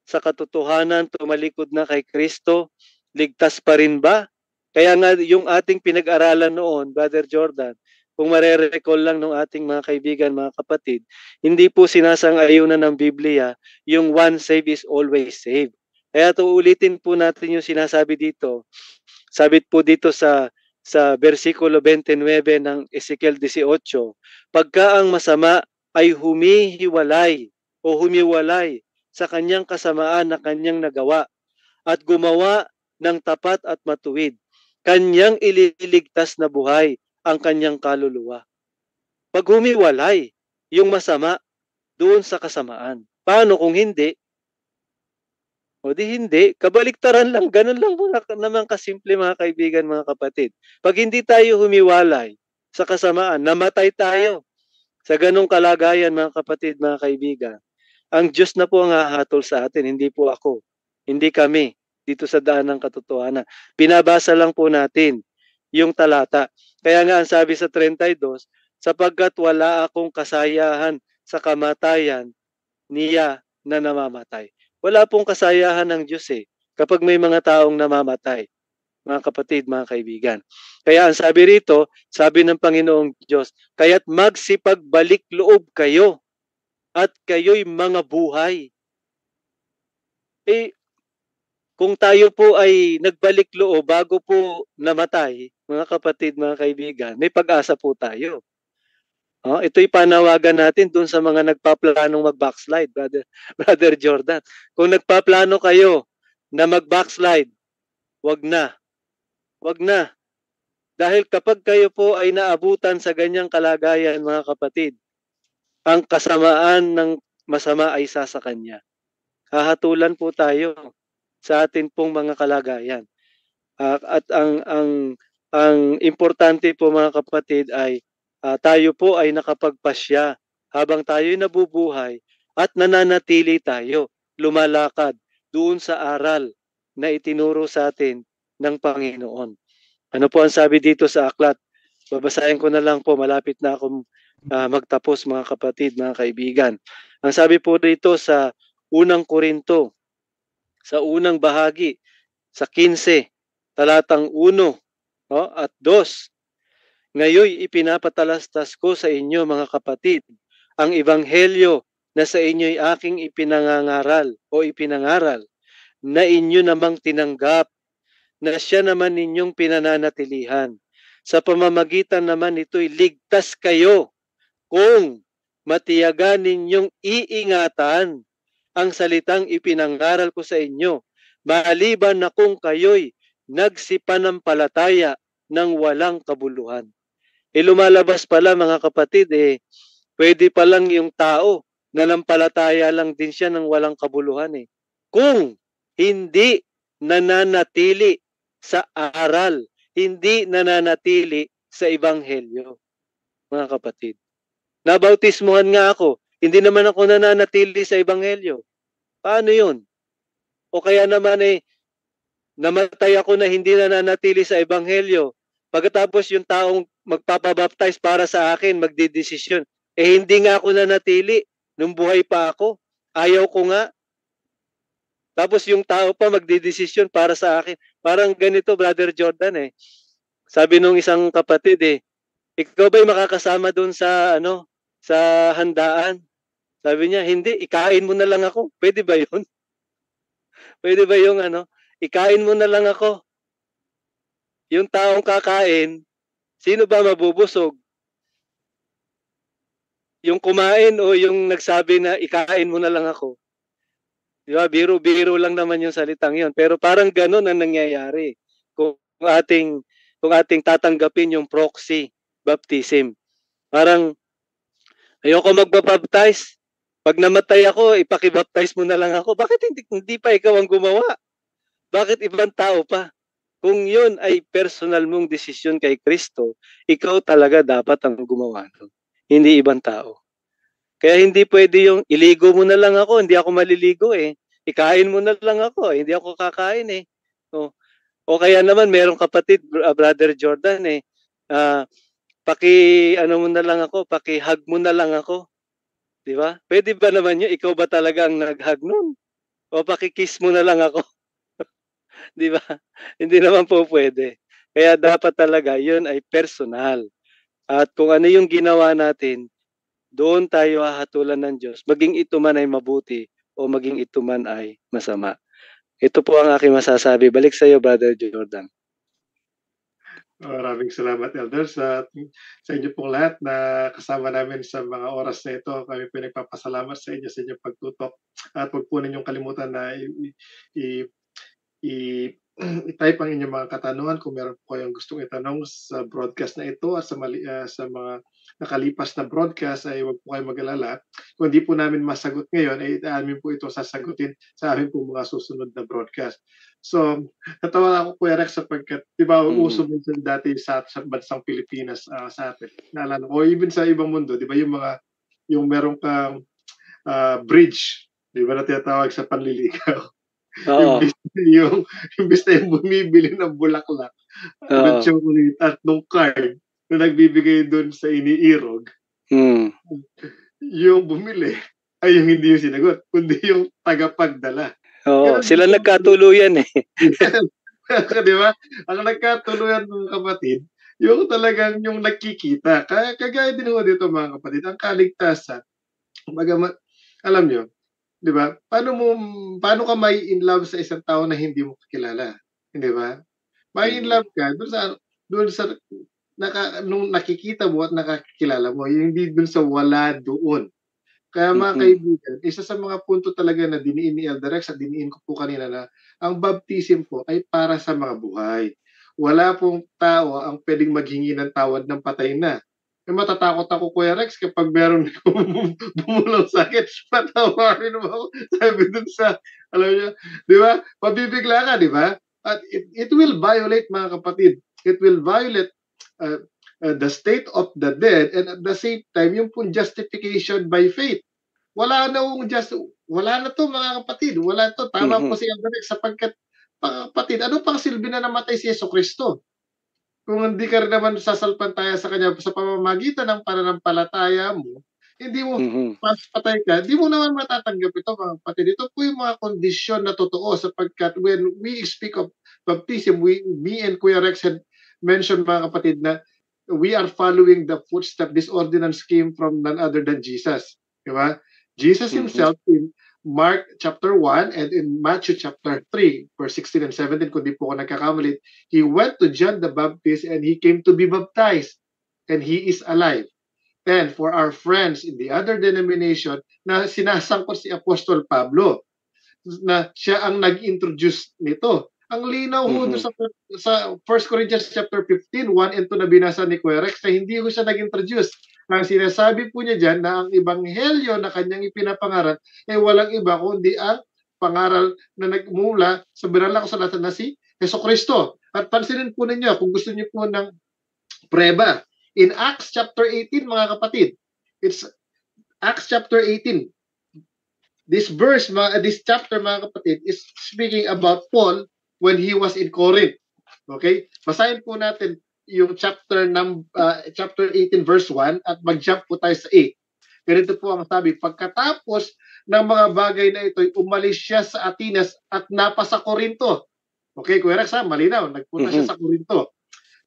sa katotohanan, tumalikod na kay Kristo. Ligtas pa rin ba? Kaya nga yung ating pinag-aralan noon, Brother Jordan, kung marerecall lang ng ating mga kaibigan, mga kapatid, hindi po sinasang-ayunan ng Biblia yung one saved is always saved. Kaya ulitin po natin yung sinasabi dito. Sabit po dito sa versikulo 29 ng Ezekiel 18, pagka ang masama ay humiwalay sa kanyang kasamaan na kanyang nagawa at gumawa ng tapat at matuwid, kanyang ililigtas na buhay ang kanyang kaluluwa. Pag humiwalay yung masama doon sa kasamaan, paano kung hindi? O di hindi, kabaliktaran lang, ganun lang naman kasimple, mga kaibigan, mga kapatid. Pag hindi tayo humiwalay sa kasamaan, namatay tayo sa ganung kalagayan, mga kapatid, mga kaibigan. Ang Diyos na po ang hahatol sa atin, hindi po ako, hindi kami dito sa daan ng katotohanan. Binabasa lang po natin yung talata. Kaya nga ang sabi sa 32, sapagkat wala akong kasayahan sa kamatayan niya na namamatay. Wala pong kasayahan ng Diyos kapag may mga taong namamatay, mga kapatid, mga kaibigan. Kaya ang sabi rito, sabi ng Panginoong Diyos, kaya't magsipagbalik loob kayo at kayo'y mga buhay. Kung tayo po ay nagbalik loob bago po namatay, mga kapatid, mga kaibigan, may pag-asa po tayo. Ito'y panawagan natin doon sa mga nagpaplanong mag-backslide, Brother Jordan. Kung nagpaplano kayo na mag-backslide, wag na. Wag na. Dahil kapag kayo po ay naabutan sa ganyang kalagayan, mga kapatid, ang kasamaan ng masama ay isa sa kanya. Hahatulan po tayo sa atin pong mga kalagayan. At ang importante po, mga kapatid, ay tayo po ay nakapagpasya habang tayo'y nabubuhay at nananatili tayo, lumalakad doon sa aral na itinuro sa atin ng Panginoon. Ano po ang sabi dito sa aklat? Babasahin ko na lang po, malapit na akong magtapos, mga kapatid, mga kaibigan. Ang sabi po dito sa unang Korinto, sa unang bahagi, sa 15, talatang 1 at 2. Ngayoy ipinapatalastas ko sa inyo, mga kapatid, ang ebanghelyo na sa inyo'y aking ipinangangaral o ipinangaral, na inyo namang tinanggap, na siya naman ninyong pinananatilihan. Sa pamamagitan naman nito'y ligtas kayo kung matiyagan ninyong iingatan ang salitang ipinangaral ko sa inyo, maliban na kung kayo'y nagsipanampalataya ng walang kabuluhan. Lumalabas pala, mga kapatid, pwede palang yung tao nanampalataya lang din siya ng walang kabuluhan kung hindi nananatili sa aral, hindi nananatili sa ebanghelyo, mga kapatid. Nabautismuhan nga ako, hindi naman ako nananatili sa ebanghelyo. Paano yun? O kaya naman namatay ako na hindi nananatili sa ebanghelyo. Pagkatapos yung taong magpapabaptize para sa akin, magdidesisyon, hindi nga ako nanatili nung buhay pa ako. Ayaw ko nga. Tapos yung tao pa magdidesisyon para sa akin. Parang ganito, Brother Jordan Sabi nung isang kapatid ikaw ba'y makakasama doon sa sa handaan? Sabi niya, hindi, ikain mo na lang ako. Pwede ba 'yun? Pwede ba yung ikain mo na lang ako? Yung taong kakain, sino ba mabubusog? Yung kumain o yung nagsabi na ikain mo na lang ako? Di ba? Biro-biro lang naman yung salitang yon. Pero parang ganun ang nangyayari kung ating tatanggapin yung proxy baptism. Parang ayoko magbabaptize. Pag namatay ako, ipakibaptize mo na lang ako. Bakit hindi pa ikaw ang gumawa? Bakit ibang tao pa? Kung yun ay personal mong desisyon kay Kristo, ikaw talaga dapat ang gumawa nun, hindi ibang tao. Kaya hindi pwede yung iligo mo na lang ako, hindi ako maliligo Ikain mo na lang ako, hindi ako kakain O kaya naman merong kapatid, Brother Jordan mo na lang ako, paki-hug mo na lang ako. Di ba? Pwede ba naman yun? Ikaw ba talaga ang nag-hug nun? O paki-kiss mo na lang ako? Di ba? Hindi naman po pwede. Kaya dapat talaga yun ay personal. At kung ano yung ginawa natin, doon tayo hahatulan ng Diyos, maging ito man ay mabuti o maging ito man ay masama. Ito po ang aking masasabi. Balik sa iyo, Brother Jordan. Maraming salamat, Elder, sa inyo pong lahat na kasama namin sa mga oras na ito. Kami po nagpapasalamat sa inyo sa inyong pagtutok. At huwag po ninyong kalimutan na i-type ang inyong mga katanungan kung meron po kayong gustong itanong sa broadcast na ito at sa mga nakalipas na broadcast ay huwag po kayong mag-alala. Kung hindi po namin masagot ngayon, ay amin po ito sasagutin sa amin po mga susunod na broadcast. So, natawa ako, Kuya Rex, sapagkat, di ba, uso minsan dati sa bansang Pilipinas sa atin. Naalala ko, even sa ibang mundo, di ba, yung merong kang bridge, di ba, na tinatawag sa panliligaw. Imbis na yung bumibili ng bulaklak, ng chocolate at ng card na nagbibigay doon sa iniirog, yung bumili ay yung hindi yung sinagot, kundi yung tagapagdala. Sila nagkatuluyan Di ba? Ang nagkatuluyan ng kapatid, yung talagang yung nakikita. Kagaya din ho dito, mga kapatid, ang kaligtasan, alam nyo, di ba? Paano ka may in love sa isang tao na hindi mo kakilala? Di ba? May in love ka doon sa nung nakikita mo at nakakilala mo, hindi dun sa wala doon. Kaya mga kaibigan, isa sa mga punto talaga na diniin ni Elder Rex at diniin ko po kanina na ang baptism po ay para sa mga buhay. Wala pong tao ang pwedeng maghingi ng tawad ng patay na. Matatakot ako, Kuya Rex, kapag meron bumulong sakit, patawarin mo ako. Sabi dun sa, alam niyo, di ba? Pabibigla ka, di ba? At it will violate, mga kapatid, it will violate the state of the dead, and at the same time, yung pong justification by faith. Wala na to, mga kapatid. Wala to. Tama po si Elder Rex, sapagkat, mga kapatid, ano pang silbi na namatay si Jesucristo? Kung hindi ka rin naman sasalpantaya sa Kanya sa pamamagitan ng pananampalataya mo, hindi mo patay ka, hindi mo naman matatanggap ito, mga kapatid. Ito po yung mga kondisyon na totoo, sapagkat when we speak of baptism, me and Kuya Rex had mentioned, mga kapatid, na we are following the footstep. This ordinance came from none other than Jesus. Diba? Jesus himself in Mark chapter 1 and in Matthew chapter 3, verse 16 and 17, kung di po ako nagkakamali, he went to John the Baptist and he came to be baptized, and he is alive. And for our friends in the other denomination, na sinasangkot si Apostol Pablo, na siya ang nag-introduce nito. Ang linaw ho sa 1 Corinthians chapter 15, 1 and 2 na binasa ni Kuya Rex, na hindi ko siya nag-introduce. Ang sinasabi po niya dyan na ang ebanghelyo na kanyang ipinapangaral ay walang iba kundi ang pangaral na nagmula sa banal na kasulatan na si Jesucristo. At pansinin po ninyo, kung gusto niyo po ng preba, in Acts chapter 18, mga kapatid, it's Acts chapter 18. This chapter, mga kapatid, is speaking about Paul when he was in Corinth. Okay? Basahin po natin yung chapter 18 verse 1 at mag-jump po tayo sa 8. Ganito po ang sabi, pagkatapos ng mga bagay na ito, umalis siya sa Atenas at napasa Corinto. Okay, Kuya Rex, malinaw, nagpunta siya sa Corinto.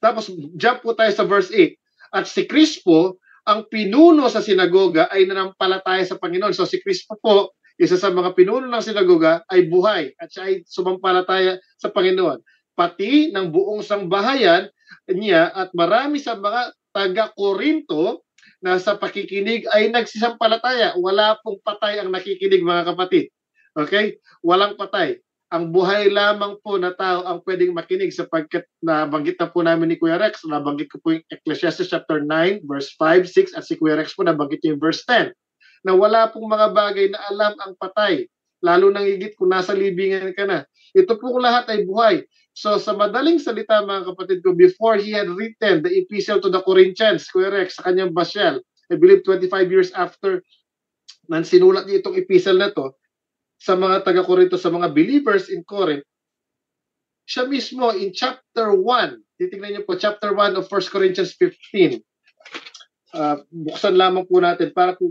Tapos jump po tayo sa verse 8. At si Crispo, ang pinuno sa sinagoga, ay nanampalataya sa Panginoon. So si Crispo po, isa sa mga pinuno ng sinagoga, ay buhay at siya ay sumampalataya sa Panginoon. Pati ng buong sangbahayan niya at marami sa mga taga-Korinto na sa pakikinig ay nagsisampalataya. Wala pong patay ang nakikinig, mga kapatid. Okay? Walang patay. Ang buhay lamang po na tao ang pwedeng makinig, sapagkat nabanggit na po namin ni Kuya Rex, nabanggit ko po yung Ecclesiastes chapter 9, verse 5, 6, at si Kuya Rex po nabanggit yung verse 10. Na wala pong mga bagay na alam ang patay, lalo nang higit kung nasa libingan ka na. Ito pong lahat ay buhay. So sa madaling salita, mga kapatid ko, before he had written the epistle to the Corinthians, Kuya Rex, sa kanyang basyal, I believe 25 years after nang sinulat niya itong epistle na to sa mga taga-Corinto, sa mga believers in Corinth, siya mismo in chapter 1, titignan niyo po, chapter 1 of 1 Corinthians 15, buksan lamang po natin para po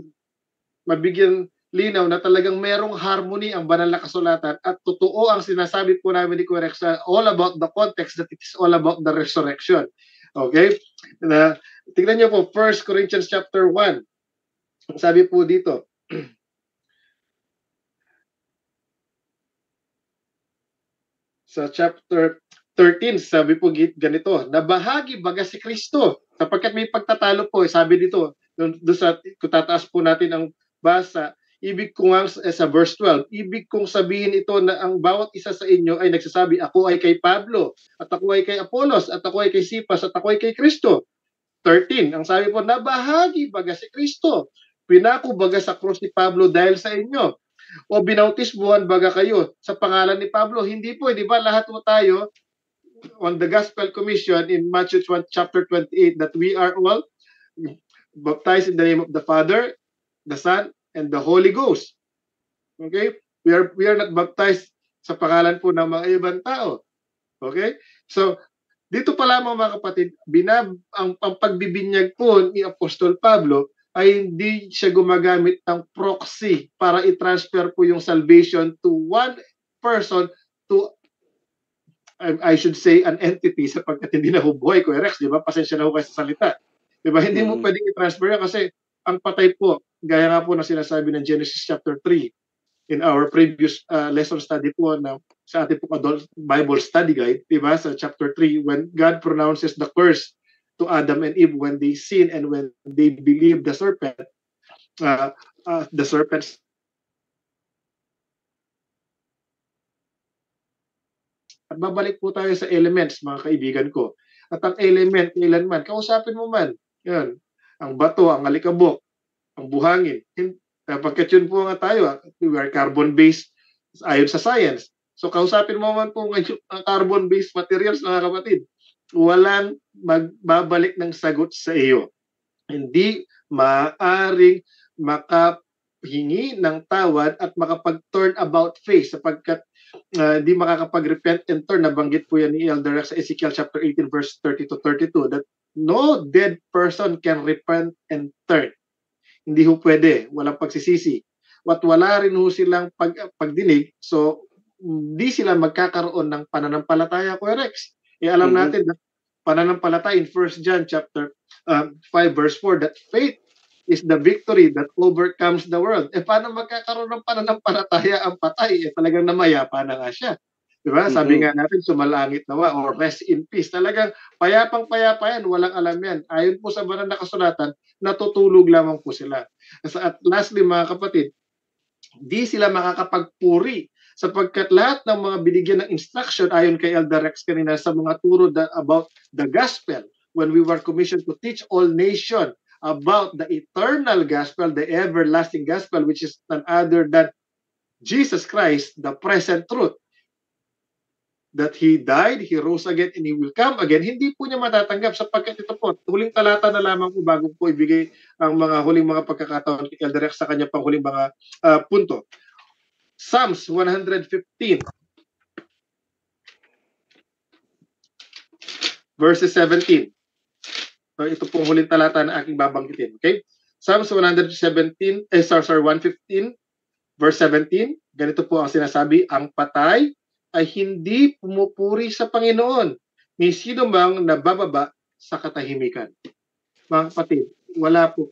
mabigyan linaw na talagang merong harmony ang banal na kasulatan at totoo ang sinasabi po namin ni Kuya Rex, all about the context, that it is all about the resurrection. Okay? Na, tingnan niyo po, 1 Corinthians chapter 1. Sabi po dito, sa chapter 13, sabi po ganito, nabahagi baga si Kristo, sapagkat may pagtatalo po, sabi dito, doon sa, kung tataas po natin ang basa, ibig ko nga sa verse 12, ibig kong sabihin ito na ang bawat isa sa inyo ay nagsasabi, ako ay kay Pablo, at ako ay kay Apolos, at ako ay kay Sipas, at ako ay kay Kristo. 13, ang sabi po, nabahagi baga si Kristo, pinako baga sa krus ni Pablo dahil sa inyo, o binautismuhan baga kayo sa pangalan ni Pablo. Hindi po, di ba, lahat mo tayo on the Gospel Commission in Matthew chapter 28 that we are all baptized in the name of the Father, the Son, and the Holy Ghost. Okay? We are not baptized sa pangalan po ng mga ibang tao. Okay? So, dito pa lamang, mga kapatid, ang pagbibinyag po ni Apostol Pablo ay hindi siya gumagamit ng proxy para i-transfer po yung salvation to one person, to I should say an entity, sapagkat hindi na ho buhay, Kuya Rex, di ba? Pasensya na ho kayo sa salita. Di ba? Hindi mo pwedeng i-transfer yan kasi ang patay po, gaya nga po na sinasabi ng Genesis chapter 3 in our previous lesson study po na sa ating po adult Bible study guide, di ba? Sa chapter 3, when God pronounces the curse to Adam and Eve when they sinned and when they believed the serpent's at babalik po tayo sa elements, mga kaibigan ko. At ang element, kailanman, kausapin mo man. Yan. Ang bato, ang alikabok, ang buhangin. Pagkat yun po nga tayo, we are carbon-based ayon sa science. So kausapin mo man po ngayon ang carbon-based materials, mga kapatid. Walang magbabalik ng sagot sa iyo. Hindi maaaring makahingi ng tawad at makapag-turn about face sapagkat di makakapag-repent and turn. Nabanggit po yan ni Elder Rex sa Ezekiel chapter 18 verse 30 to 32 that no dead person can repent and turn. Hindi ho pwede, walang pagsisisi. At wala rin ho silang pagdinig, so di sila magkakaroon ng pananampalataya, Kuya Rex. Alam natin na pananampalataya in 1 John chapter 5 verse 4 that faith is the victory that overcomes the world. Paano magkakaroon ng pananampalataya ang patay? Talagang namayapa na nga siya. Diba? Sabi nga natin, sumalangit nawa or rest in peace. Talagang payapang-payapa yan, walang alam yan. Ayon po sa banal na kasulatan, natutulog lamang po sila. At lastly, mga kapatid, di sila makakapagpuri sapagkat lahat ng mga binigyan ng instruction ayon kay Elder Rex kanina sa mga turo about the gospel when we were commissioned to teach all nations about the eternal gospel, the everlasting gospel, which is none other than Jesus Christ, the present truth. That He died, He rose again, and He will come again. Hindi po niya matatanggap sapagkat ito po, huling talata na lamang po bago po ibigay ang mga huling mga pagkakataon kay Elder Rex sa kanya pang huling mga punto. Psalms 115 verses 17. So ito pong huling talata na aking babanggitin. Okay? Psalms 115 verse 17. Ganito po ang sinasabi, ang patay ay hindi pumupuri sa Panginoon, ni sino mang nabababa sa katahimikan. Mga kapatid, wala po.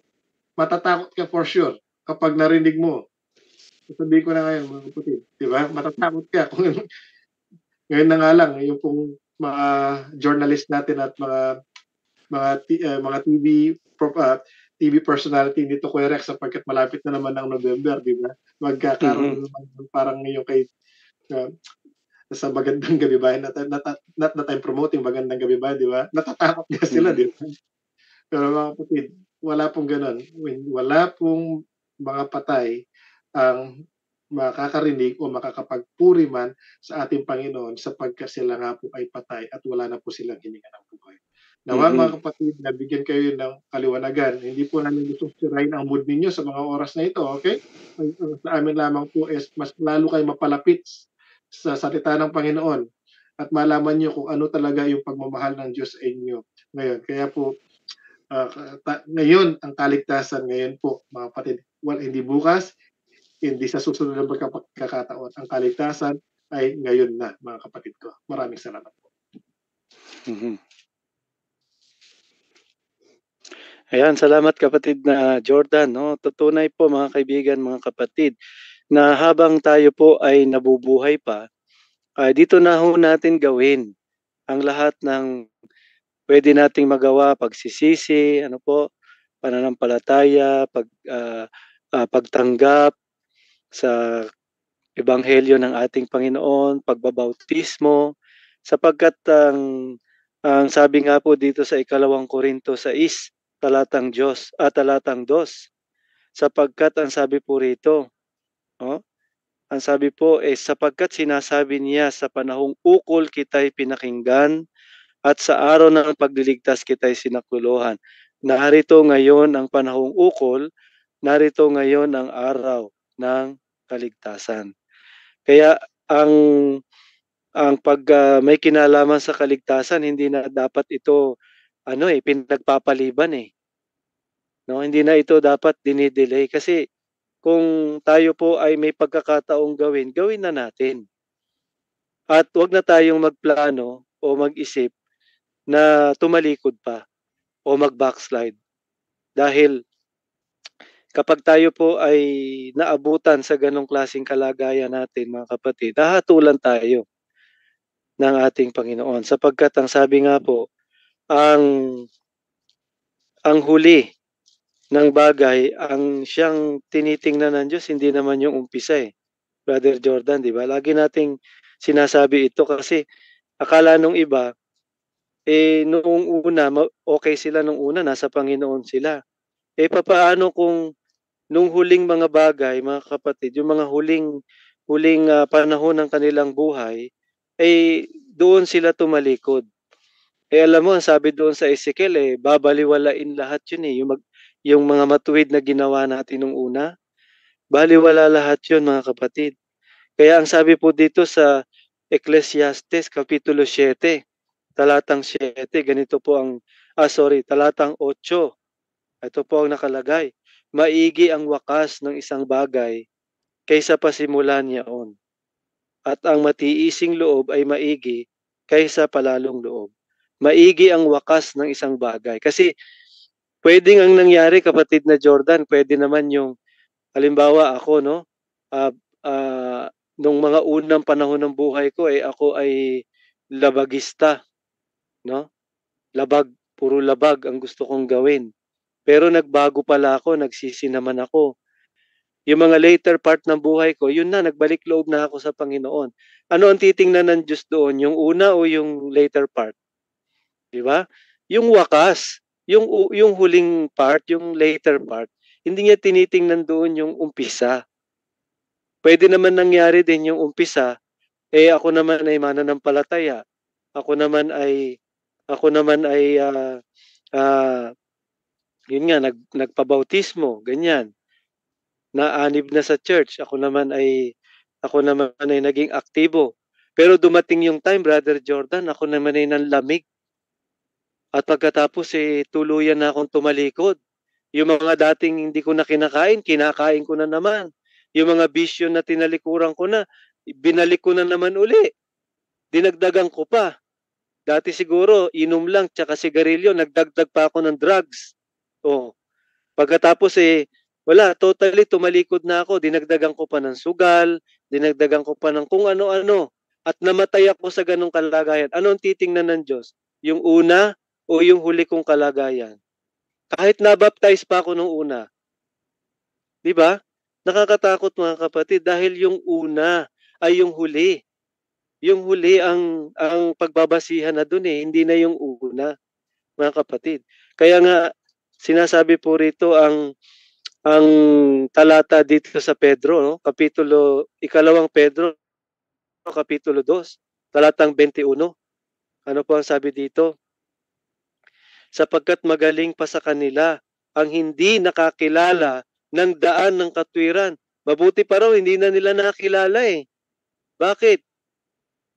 Matatakot ka for sure kapag narinig mo. Sabi ko na ngayon, mga kapatid, di ba? Matatakot ka. Ngayon na nga lang, yung pong mga journalist natin at mga TV personality dito, Kuya Rex, sapagkat malapit na naman ang November, di ba? Magkakaroon parang yung kay sa Magandang Gabi ba? Not that I'm promoting Magandang Gabi ba, di ba? Natatakot nga sila, di ba? Pero mga kapatid, wala pong ganun. Wala pong mga patay ang makakarinig o makakapagpuri man sa ating Panginoon sapagkat sila nga po ay patay at wala na po silang hininga ng buhay. Nawa mga kapatid, nabigyan kayo ng kaliwanagan. Hindi po namin gusto sirain ang mood ninyo sa mga oras na ito, okay? Sa amin lamang po is mas lalo kayo mapalapit sa salita ng Panginoon at malaman nyo kung ano talaga yung pagmamahal ng Diyos sa inyo ngayon. Kaya po, ngayon ang kaligtasan, ngayon po mga kapatid, hindi bukas, hindi sa susunod na pagkakataon. Ang kaligtasan ay ngayon na, mga kapatid ko. Maraming salamat po. Ayan, salamat kapatid na Jordan. No? Tutunay po mga kaibigan, mga kapatid, na habang tayo po ay nabubuhay pa, dito na ho natin gawin ang lahat ng pwede nating magawa, pagsisisi, pananampalataya, pagtanggap sa ebanghelyo ng ating Panginoon, pagbabautismo, sapagkat ang sabi nga po dito sa 2 Korinto 6, talatang 2, sapagkat ang sabi po rito, ang sabi po sapagkat sinasabi niya sa panahong ukol kita'y pinakinggan at sa araw ng pagliligtas kita'y sinakuluhan. Narito ngayon ang panahong ukol, narito ngayon ang araw ng kaligtasan. Kaya ang pag may kinalaman sa kaligtasan, hindi na dapat ito pinagpapaliban No, hindi na ito dapat dinidelay kasi kung tayo po ay may pagkakataong gawin na natin. At wag na tayong magplano o mag-isip na tumalikod pa o mag-backslide. Dahil kapag tayo po ay naabutan sa ganong klaseng kalagayan natin, mga kapatid, hahatulan tayo ng ating Panginoon. Sapagkat ang sabi nga po, ang ang huli ng bagay, ang siyang tinitingnan ng Diyos, hindi naman yung umpisa eh. Brother Jordan, di ba? Lagi nating sinasabi ito kasi akala nung iba, noong una, okay sila nung una, nasa Panginoon sila. Papaano kung nung huling mga bagay, mga kapatid, yung mga huling panahon ng kanilang buhay, doon sila tumalikod. Alam mo, ang sabi doon sa Ezekiel, babaliwalain lahat yun eh. Yung mga matuwid na ginawa natin nung una, baliwala lahat yun mga kapatid. Kaya ang sabi po dito sa Ecclesiastes Kapitulo 7, talatang 7, ganito po talatang 8. Ito po ang nakalagay. Maigi ang wakas ng isang bagay kaysa pasimulan niyaon. At ang matiising loob ay maigi kaysa palalong loob. Maigi ang wakas ng isang bagay. Kasi pwedeng ang nangyari, kapatid na Jordan, pwede naman yung, halimbawa ako, no? Nung mga unang panahon ng buhay ko, ako ay labagista, no? Puro labag ang gusto kong gawin. Pero nagbago pala ako, nagsisi naman ako. Yung mga later part ng buhay ko, yun na, nagbalik loob na ako sa Panginoon. Ano ang titingnan ng Diyos doon? Yung una o yung later part? Di ba? Yung wakas, yung huling part, yung later part, hindi niya tinitingnan doon yung umpisa. Pwede naman nangyari din yung umpisa, ako naman ay mananampalataya. Ako naman ay yun nga, nagpabautismo, ganyan. Naanib na sa church. Ako naman ay naging aktibo. Pero dumating yung time, Brother Jordan, ako naman ay nanlamig. At pagkatapos tuluyan na akong tumalikod. Yung mga dating hindi ko na kinakain ko na naman. Yung mga bisyo na tinalikuran ko na, binalik ko na naman uli. Dinagdagan ko pa. Dati siguro, inom lang, tsaka sigarilyo, nagdagdag pa ako ng drugs. Pagkatapos wala, totally tumalikod na ako. Dinagdagan ko pa ng sugal, dinagdagan ko pa ng kung ano-ano. At namatay ako sa ganong kalagayan. Ano ang titingnan ng Diyos? Yung una o yung huli kong kalagayan? Kahit nabaptize pa ako nung una. Di ba? Nakakatakot mga kapatid dahil yung una ay yung huli. Yung huli ang pagbabasihan na dun hindi na yung una, mga kapatid. Kaya nga sinasabi po rito ang talata dito sa Pedro, no? Ikalawang Pedro, Kapitulo 2, talatang 21. Ano po ang sabi dito? Sapagkat magaling pa sa kanila ang hindi nakakilala ng daan ng katwiran. Mabuti pa raw, hindi na nila nakilala Bakit?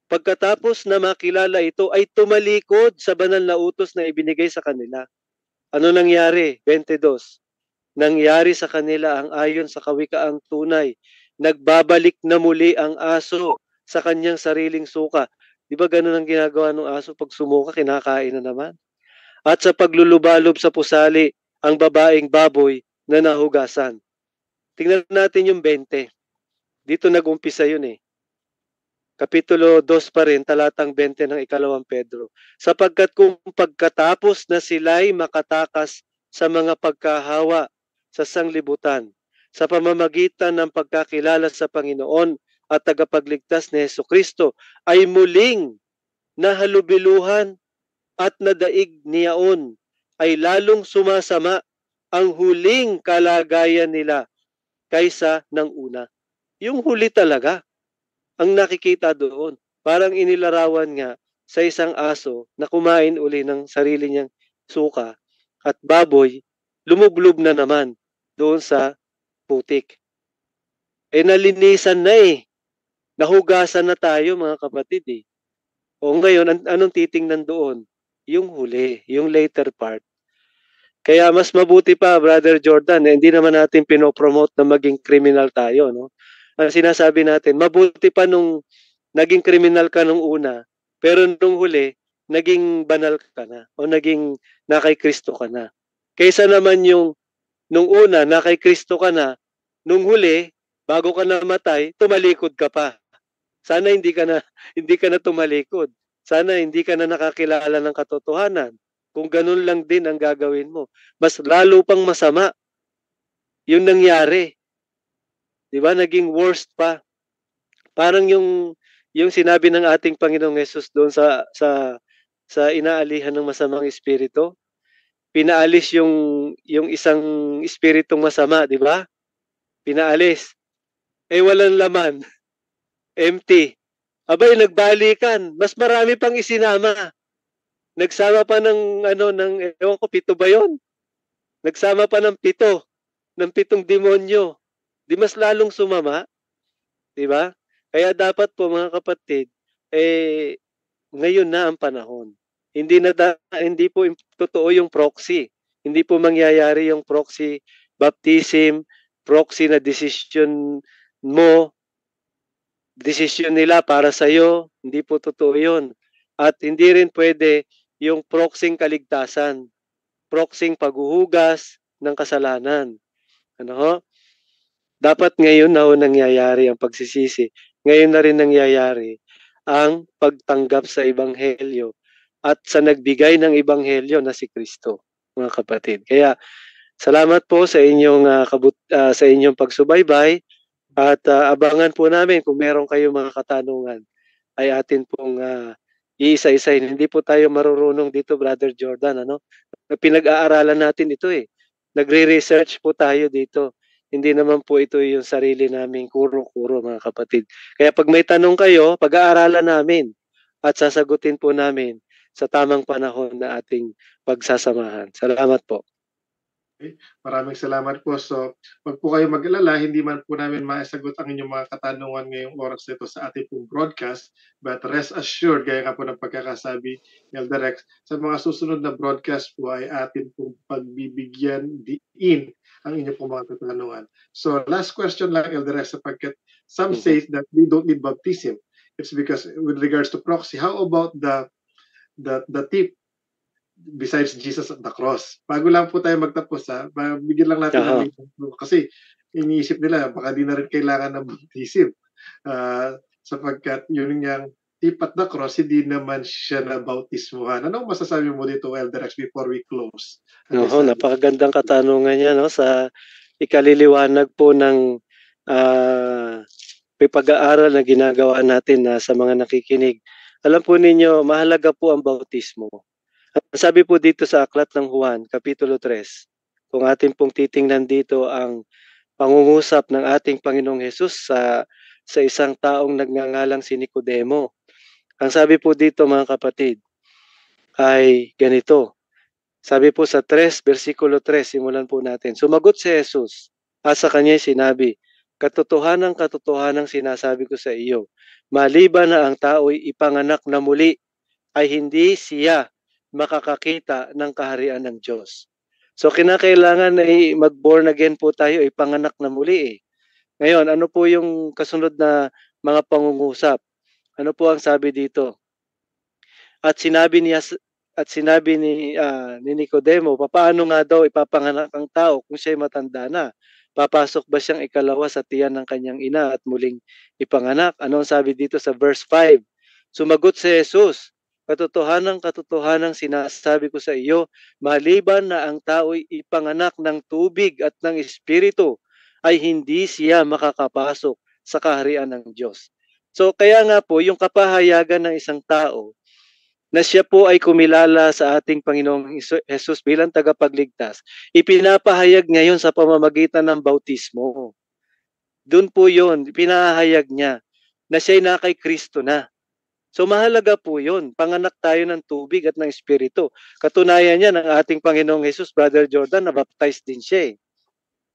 Pagkatapos na makilala ito, ay tumalikod sa banal na utos na ibinigay sa kanila. Ano nangyari? 22. Nangyari sa kanila ang ayon sa kawikaang tunay. Nagbabalik na muli ang aso sa kanyang sariling suka. Di ba ganun ang ginagawa ng aso? Pag sumuka, kinakain na naman. At sa paglulubalob sa pusali, ang babaeng baboy na nahugasan. Tingnan natin yung 20. Dito nag-umpisa yun Kapitulo 2 pa rin, talatang 20 ng ikalawang Pedro. Sapagkat kung pagkatapos na sila'y makatakas sa mga pagkahawa sa sanglibutan, sa pamamagitan ng pagkakilala sa Panginoon at tagapagligtas ni Jesucristo, ay muling nahalubiluhan at nadaig niyaon, ay lalong sumasama ang huling kalagayan nila kaysa ng una. Yung huli talaga ang nakikita doon. Parang inilarawan nga sa isang aso na kumain uli ng sarili niyang suka at baboy, lumublob na naman doon sa putik. Nalinisan na Nahugasan na tayo mga kapatid O ngayon, anong titingnan doon? Yung huli, yung later part. Kaya mas mabuti pa, Brother Jordan, hindi naman natin pinopromote na maging criminal tayo, no? Ang sinasabi natin, mabuti pa nung naging criminal ka nung una, pero nung huli, naging banal ka na o naging nakay Kristo ka na. Kaysa naman yung nung una, nakay Kristo ka na, nung huli, bago ka namatay, tumalikod ka pa. Sana hindi ka na tumalikod. Sana hindi ka na nakakilala ng katotohanan. kung ganun lang din ang gagawin mo, mas lalo pang masama yung nangyari. Di ba? Naging worst pa. Parang yung sinabi ng ating Panginoong Hesus doon sa inaalihan ng masamang espiritu, pinaalis yung isang espiritong masama, di ba? Pinaalis. Walang laman. Empty. Abay, nagbalikan. Mas marami pang isinama. Nagsama pa ewan ko, 7 ba yun? Nagsama pa ng 7, ng 7 demonyo. Di mas lalong sumama? Di ba? Kaya dapat po mga kapatid, ngayon na ang panahon. Hindi po totoo yung proxy. Hindi po mangyayari yung proxy baptism, proxy na decision mo, decision nila para sa iyo. Hindi po totoo yun. At hindi rin pwede yung proxyng kaligtasan, proxyng paghuhugas ng kasalanan. Ano ho? Dapat ngayon na nangyayari ang pagsisisi. Ngayon na rin nangyayari ang pagtanggap sa Ebanghelyo at sa nagbigay ng Ebanghelyo na si Kristo, mga kapatid. Kaya salamat po sa inyong pagsubaybay at abangan po namin kung meron kayong mga katanungan ay atin pong iisa-isahin. Hindi po tayo marurunong dito, Brother Jordan, ano? Pinag-aaralan natin ito eh. Nagre-research po tayo dito. Hindi naman po ito yung sarili naming kuro-kuro, mga kapatid. Kaya pag may tanong kayo, pag-aaralan namin at sasagutin po namin sa tamang panahon na ating pagsasamahan. Salamat po. Okay. Maraming salamat po. So, wag po kayo mag-alala, hindi man po namin maisagot ang inyong mga katanungan ngayong oras nito sa ating pong broadcast. But rest assured, gaya nga po ng pagkakasabi ni Elder Rex, sa mga susunod na broadcast po ay atin pong pagbibigyan diin ang inyong pong mga katanungan. So, last question lang, Elder Rex, sapagkat some say that we don't need baptism. It's because with regards to proxy, how about the tip besides Jesus at the cross? Bago lang po tayo magtapos, bigyan lang natin ng kasi iniisip nila baka di na rin kailangan ng baptism sapagkat yun yung tip at the cross, hindi naman siya na bautismuhan. Anong masasabi mo dito, Elder Rex, before we close? Napakagandang katanungan niya, no, sa ikaliliwanag po ng pag-aaral na ginagawa natin sa mga nakikinig. Alam po ninyo, mahalaga po ang bautismo. At sabi po dito sa aklat ng Juan, Kapitulo 3, kung atin pong titingnan dito ang pangungusap ng ating Panginoong Hesus sa isang taong nagngangalang si Nicodemo. Ang sabi po dito, mga kapatid, ay ganito. Sabi po sa 3, versikulo 3, simulan po natin. Sumagot si Jesus at sa kanya sinabi, katotohanang sinasabi ko sa iyo, maliban na ang tao'y ipanganak na muli, ay hindi siya makakakita ng kaharian ng Diyos. So kinakailangan ay mag-born again po tayo, ipanganak na muli eh. Ngayon, ano po yung kasunod na mga pangungusap? Ano po ang sabi dito? At sinabi ni Nicodemo, paano nga daw ipapanganak ang tao kung siya'y matanda na? Papasok ba siyang ikalawa sa tiyan ng kanyang ina at muling ipanganak? Ano ang sabi dito sa verse 5? Sumagot si Jesus, katotohanang sinasabi ko sa iyo, maliban na ang tao'y ipanganak ng tubig at ng espiritu, ay hindi siya makakapasok sa kaharian ng Diyos. So kaya nga po, yung kapahayagan ng isang tao na siya po ay kumilala sa ating Panginoong Jesus bilang tagapagligtas, ipinapahayag ngayon sa pamamagitan ng bautismo. Doon po yun, pinahayag niya na siya'y na kay Kristo na. So mahalaga po yun, panganak tayo ng tubig at ng espiritu. Katunayan niya ng ating Panginoong Jesus, Brother Jordan, na-baptize din siya eh.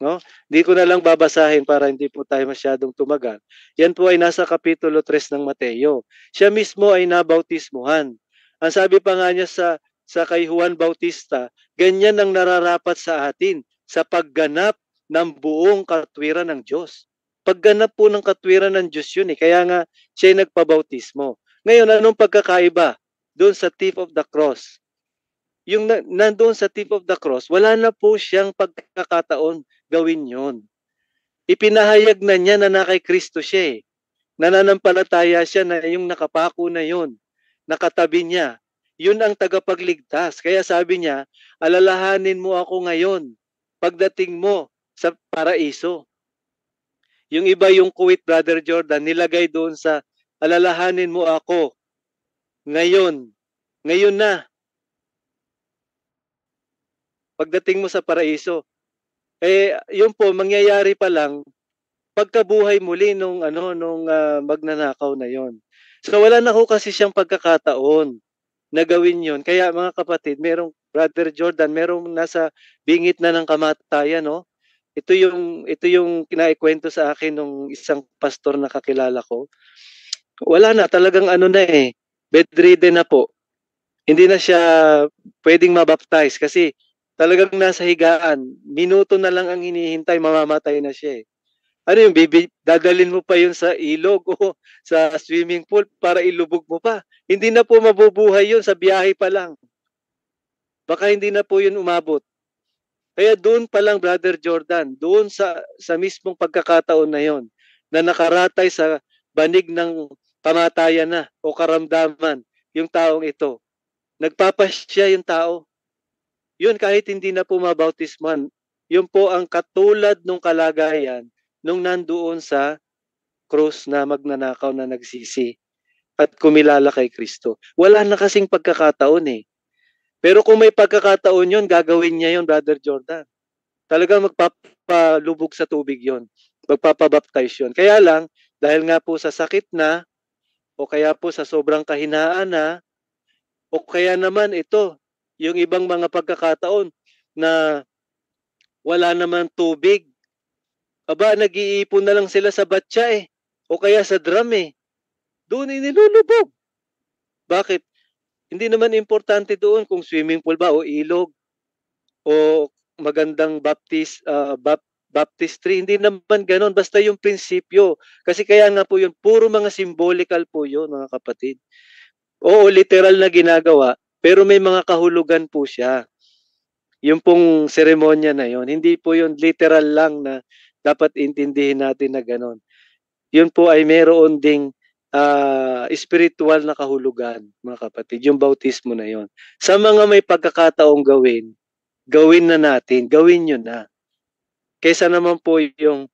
No? Di ko na lang babasahin para hindi po tayo masyadong tumagal. Yan po ay nasa Kapitulo 3 ng Mateo. Siya mismo ay nabautismuhan. Ang sabi pa nga niya sa kay Juan Bautista, ganyan ang nararapat sa atin sa pagganap ng buong katwiran ng Diyos. Pagganap po ng katwiran ng Diyos yun eh. Kaya nga siya ay nagpabautismo. Ngayon, anong pagkakaiba doon sa tip of the cross? Yung nandoon sa tip of the cross, wala na po siyang pagkakataon gawin yon. Ipinahayag na niya na kay Kristo siya eh. Nananampalataya siya na yung nakapako na yon, nakatabi niya. Yun ang tagapagligtas. Kaya sabi niya, alalahanin mo ako ngayon pagdating mo sa paraiso. Yung iba yung quote, Brother Jordan, nilagay doon sa alalahanin mo ako ngayon. Ngayon na. Pagdating mo sa paraiso. Yun po, mangyayari pa lang pagkabuhay muli nung magnanakaw na yon. So wala na ho kasi siyang pagkakataon na gawin yon. Kaya mga kapatid, Brother Jordan, merong nasa bingit na ng kamatayan, no? Ito yung kinaikwento sa akin nung isang pastor na kakilala ko. Wala na, talagang bedridden na po. Hindi na siya pwedeng mabaptize kasi talagang nasa higaan. Minuto na lang ang hinihintay, mamamatay na siya eh. Ano yung dadalhin mo pa yun sa ilog o sa swimming pool para ilubog mo pa? Hindi na po mabubuhay yun sa biyahe pa lang. Baka hindi na po yun umabot. Kaya doon pa lang, Brother Jordan, doon sa mismong pagkakataon na yon na nakaratay sa banig ng kamatayan na o karamdaman yung taong ito. Nagpapasya yung tao. Yun kahit hindi na po mabautisman, yun po ang katulad ng kalagayan nung nandoon sa cross na magnanakaw na nagsisi at kumilala kay Kristo. Wala na kasing pagkakataon eh. Pero kung may pagkakataon yun, gagawin niya yun, Brother Jordan. Talagang magpapalubog sa tubig yun. Magpapabaptize yun. Kaya lang, dahil nga po sa sakit na, o kaya po sa sobrang kahinaan na, o kaya naman ito, yung ibang mga pagkakataon na wala naman tubig. Aba, nag-iipon na lang sila sa batya eh. O kaya sa drum eh. Doon inilulubog. Bakit? Hindi naman importante doon kung swimming pool ba o ilog o magandang baptistry. Hindi naman ganon. Basta yung prinsipyo. Kasi kaya nga po yun, puro mga symbolical po yun, mga kapatid. Oo, literal na ginagawa, pero may mga kahulugan po siya. Yung pong seremonya na yun, hindi po yun literal lang na dapat intindihin natin na ganon. Yun po ay meron ding spiritual na kahulugan, mga kapatid, yung bautismo na yon. Sa mga may pagkakataong gawin na natin, gawin nyo na. Kaysa naman po yung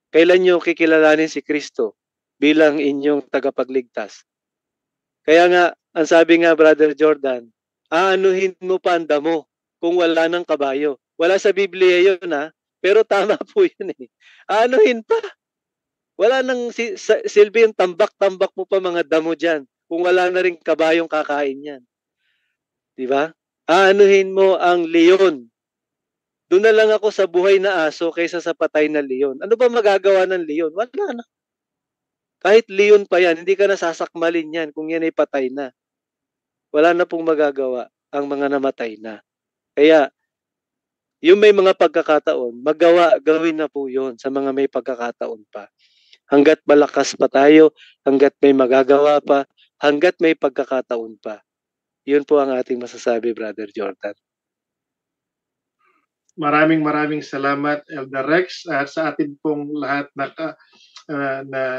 kailan nyo kikilalanin si Kristo bilang inyong tagapagligtas. Kaya nga, ang sabi nga, Brother Jordan, aanuhin mo pa ang damo kung wala ng kabayo. Wala sa Biblia yun pero tama po yun eh. Aanuhin pa. Wala nang silbi yung tambak-tambak mo pa mga damo dyan kung wala na rin kabayong kakain yan. Diba? Aanuhin mo ang leon. Doon na lang ako sa buhay na aso kaysa sa patay na leon. Ano ba magagawa ng leon? Wala na. Kahit leon pa yan, hindi ka nasasakmalin yan kung yan ay patay na. Wala na pong magagawa ang mga namatay na. Kaya, yung may mga pagkakataon, gawin na po yun sa mga may pagkakataon pa. Hanggat malakas pa tayo, hanggat may magagawa pa, hanggat may pagkakataon pa. Yun po ang ating masasabi, Brother Jordan. Maraming salamat, Elder Rex, at sa atin pong lahat na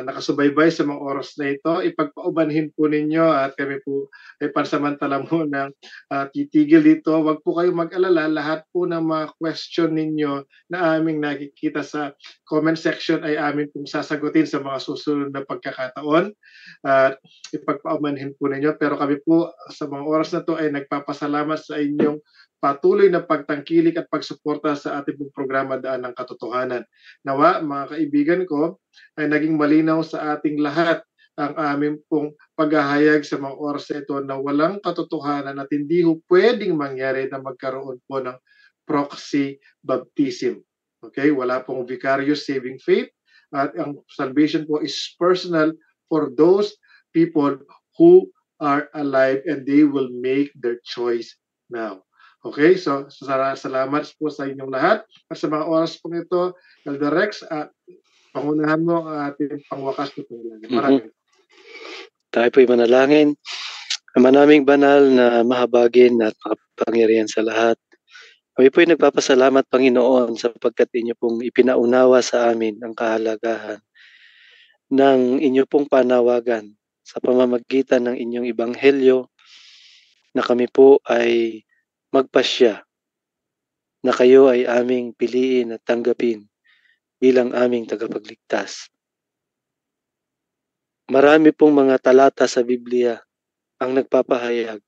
nakasubaybay sa mga oras na ito. Ipagpaubanhin po ninyo at kami po ay pansamantala mo ng titigil dito. Huwag po kayong mag-alala. Lahat po ng mga question ninyo na aming nakikita sa comment section ay amin pong sasagutin sa mga susunod na pagkakataon. At ipagpaubanhin po ninyo. Pero kami po sa mga oras na to ay nagpapasalamat sa inyong patuloy na pagtangkilik at pagsuporta sa ating pong programa Daan ng Katotohanan. Nawa, mga kaibigan ko, ay naging malinaw sa ating lahat ang aming pong paghahayag sa mga oras na ito na walang katotohanan at hindi ho pwedeng mangyari na magkaroon po ng proxy baptism. Okay? Wala pong vicarious saving faith at ang salvation po is personal for those people who are alive and they will make their choice now. Okay, so salamat po sa inyong lahat. At sa mga oras po nito, Elder Rex, pangunahan mo ang ating pangwakas na panalangin. Maraming. Tayo po'y manalangin. Ama naming banal na mahabagin at makapangyarihan sa lahat. Kami po'y nagpapasalamat, Panginoon, sapagkat inyo pong ipinaunawa sa amin ang kahalagahan ng inyo pong panawagan sa pamamagitan ng inyong ebanghelyo na kami po ay magpasya na kayo ay aming piliin at tanggapin bilang aming tagapagligtas. Marami pong mga talata sa Biblia ang nagpapahayag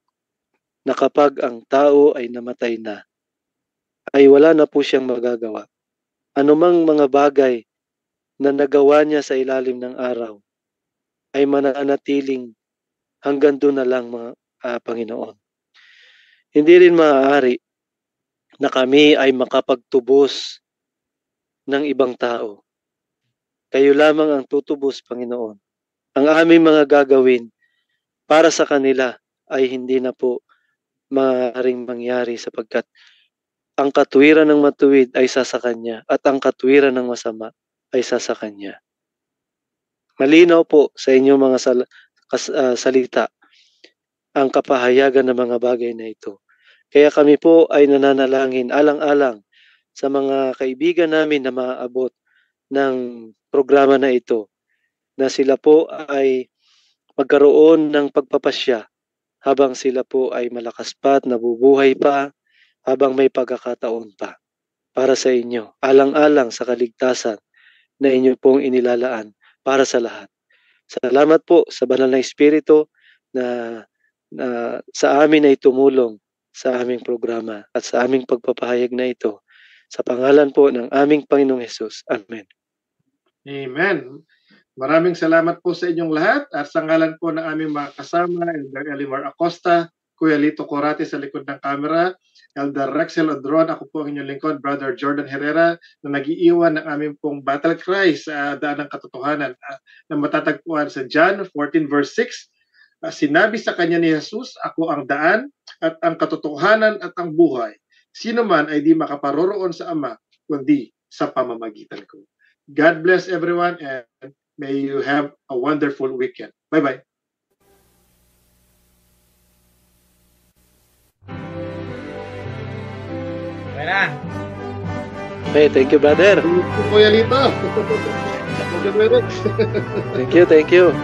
na kapag ang tao ay namatay na, ay wala na po siyang magagawa. Anumang mga bagay na nagawa niya sa ilalim ng araw ay mananatiling hanggang doon na lang, mga Panginoon. Hindi rin maaari na kami ay makapagtubos ng ibang tao. Kayo lamang ang tutubos, Panginoon. Ang aming mga gagawin para sa kanila ay hindi na po maaaring mangyari sapagkat ang katuwiran ng matuwid ay sa Kanya at ang katuwiran ng masama ay sa Kanya. Malinaw po sa inyong mga salita ang kapahayagan ng mga bagay na ito. Kaya kami po ay nananalangin alang-alang sa mga kaibigan namin na maaabot ng programa na ito, na sila po ay magkaroon ng pagpapasya habang sila po ay malakas pa at nabubuhay pa, habang may pagkakataon pa para sa inyo, alang-alang sa kaligtasan na inyo pong inilalaan para sa lahat. Salamat po sa banal na Espiritu na sa amin ay tumulong sa aming programa at sa aming pagpapahayag na ito. Sa pangalan po ng aming Panginoong Hesus. Amen. Amen. Maraming salamat po sa inyong lahat at sa ngalan po ng aming mga kasama, Elder Elimar Acosta, Kuya Lito Corate sa likod ng camera, Elder Rexel Odron, ako po ang inyong lingkod, Brother Jordan Herrera, na nag-iiwan ng aming pong battle cry sa daan ng katotohanan na matatagpuan sa John 14 verse 6. Sinabi sa kanya ni Jesus, ako ang daan at ang katotohanan at ang buhay. Sino man ay di makaparoroon sa Ama, kundi sa pamamagitan ko. God bless everyone and may you have a wonderful weekend. Bye-bye. Hey, thank you, brother. Kuya Lito. Thank you.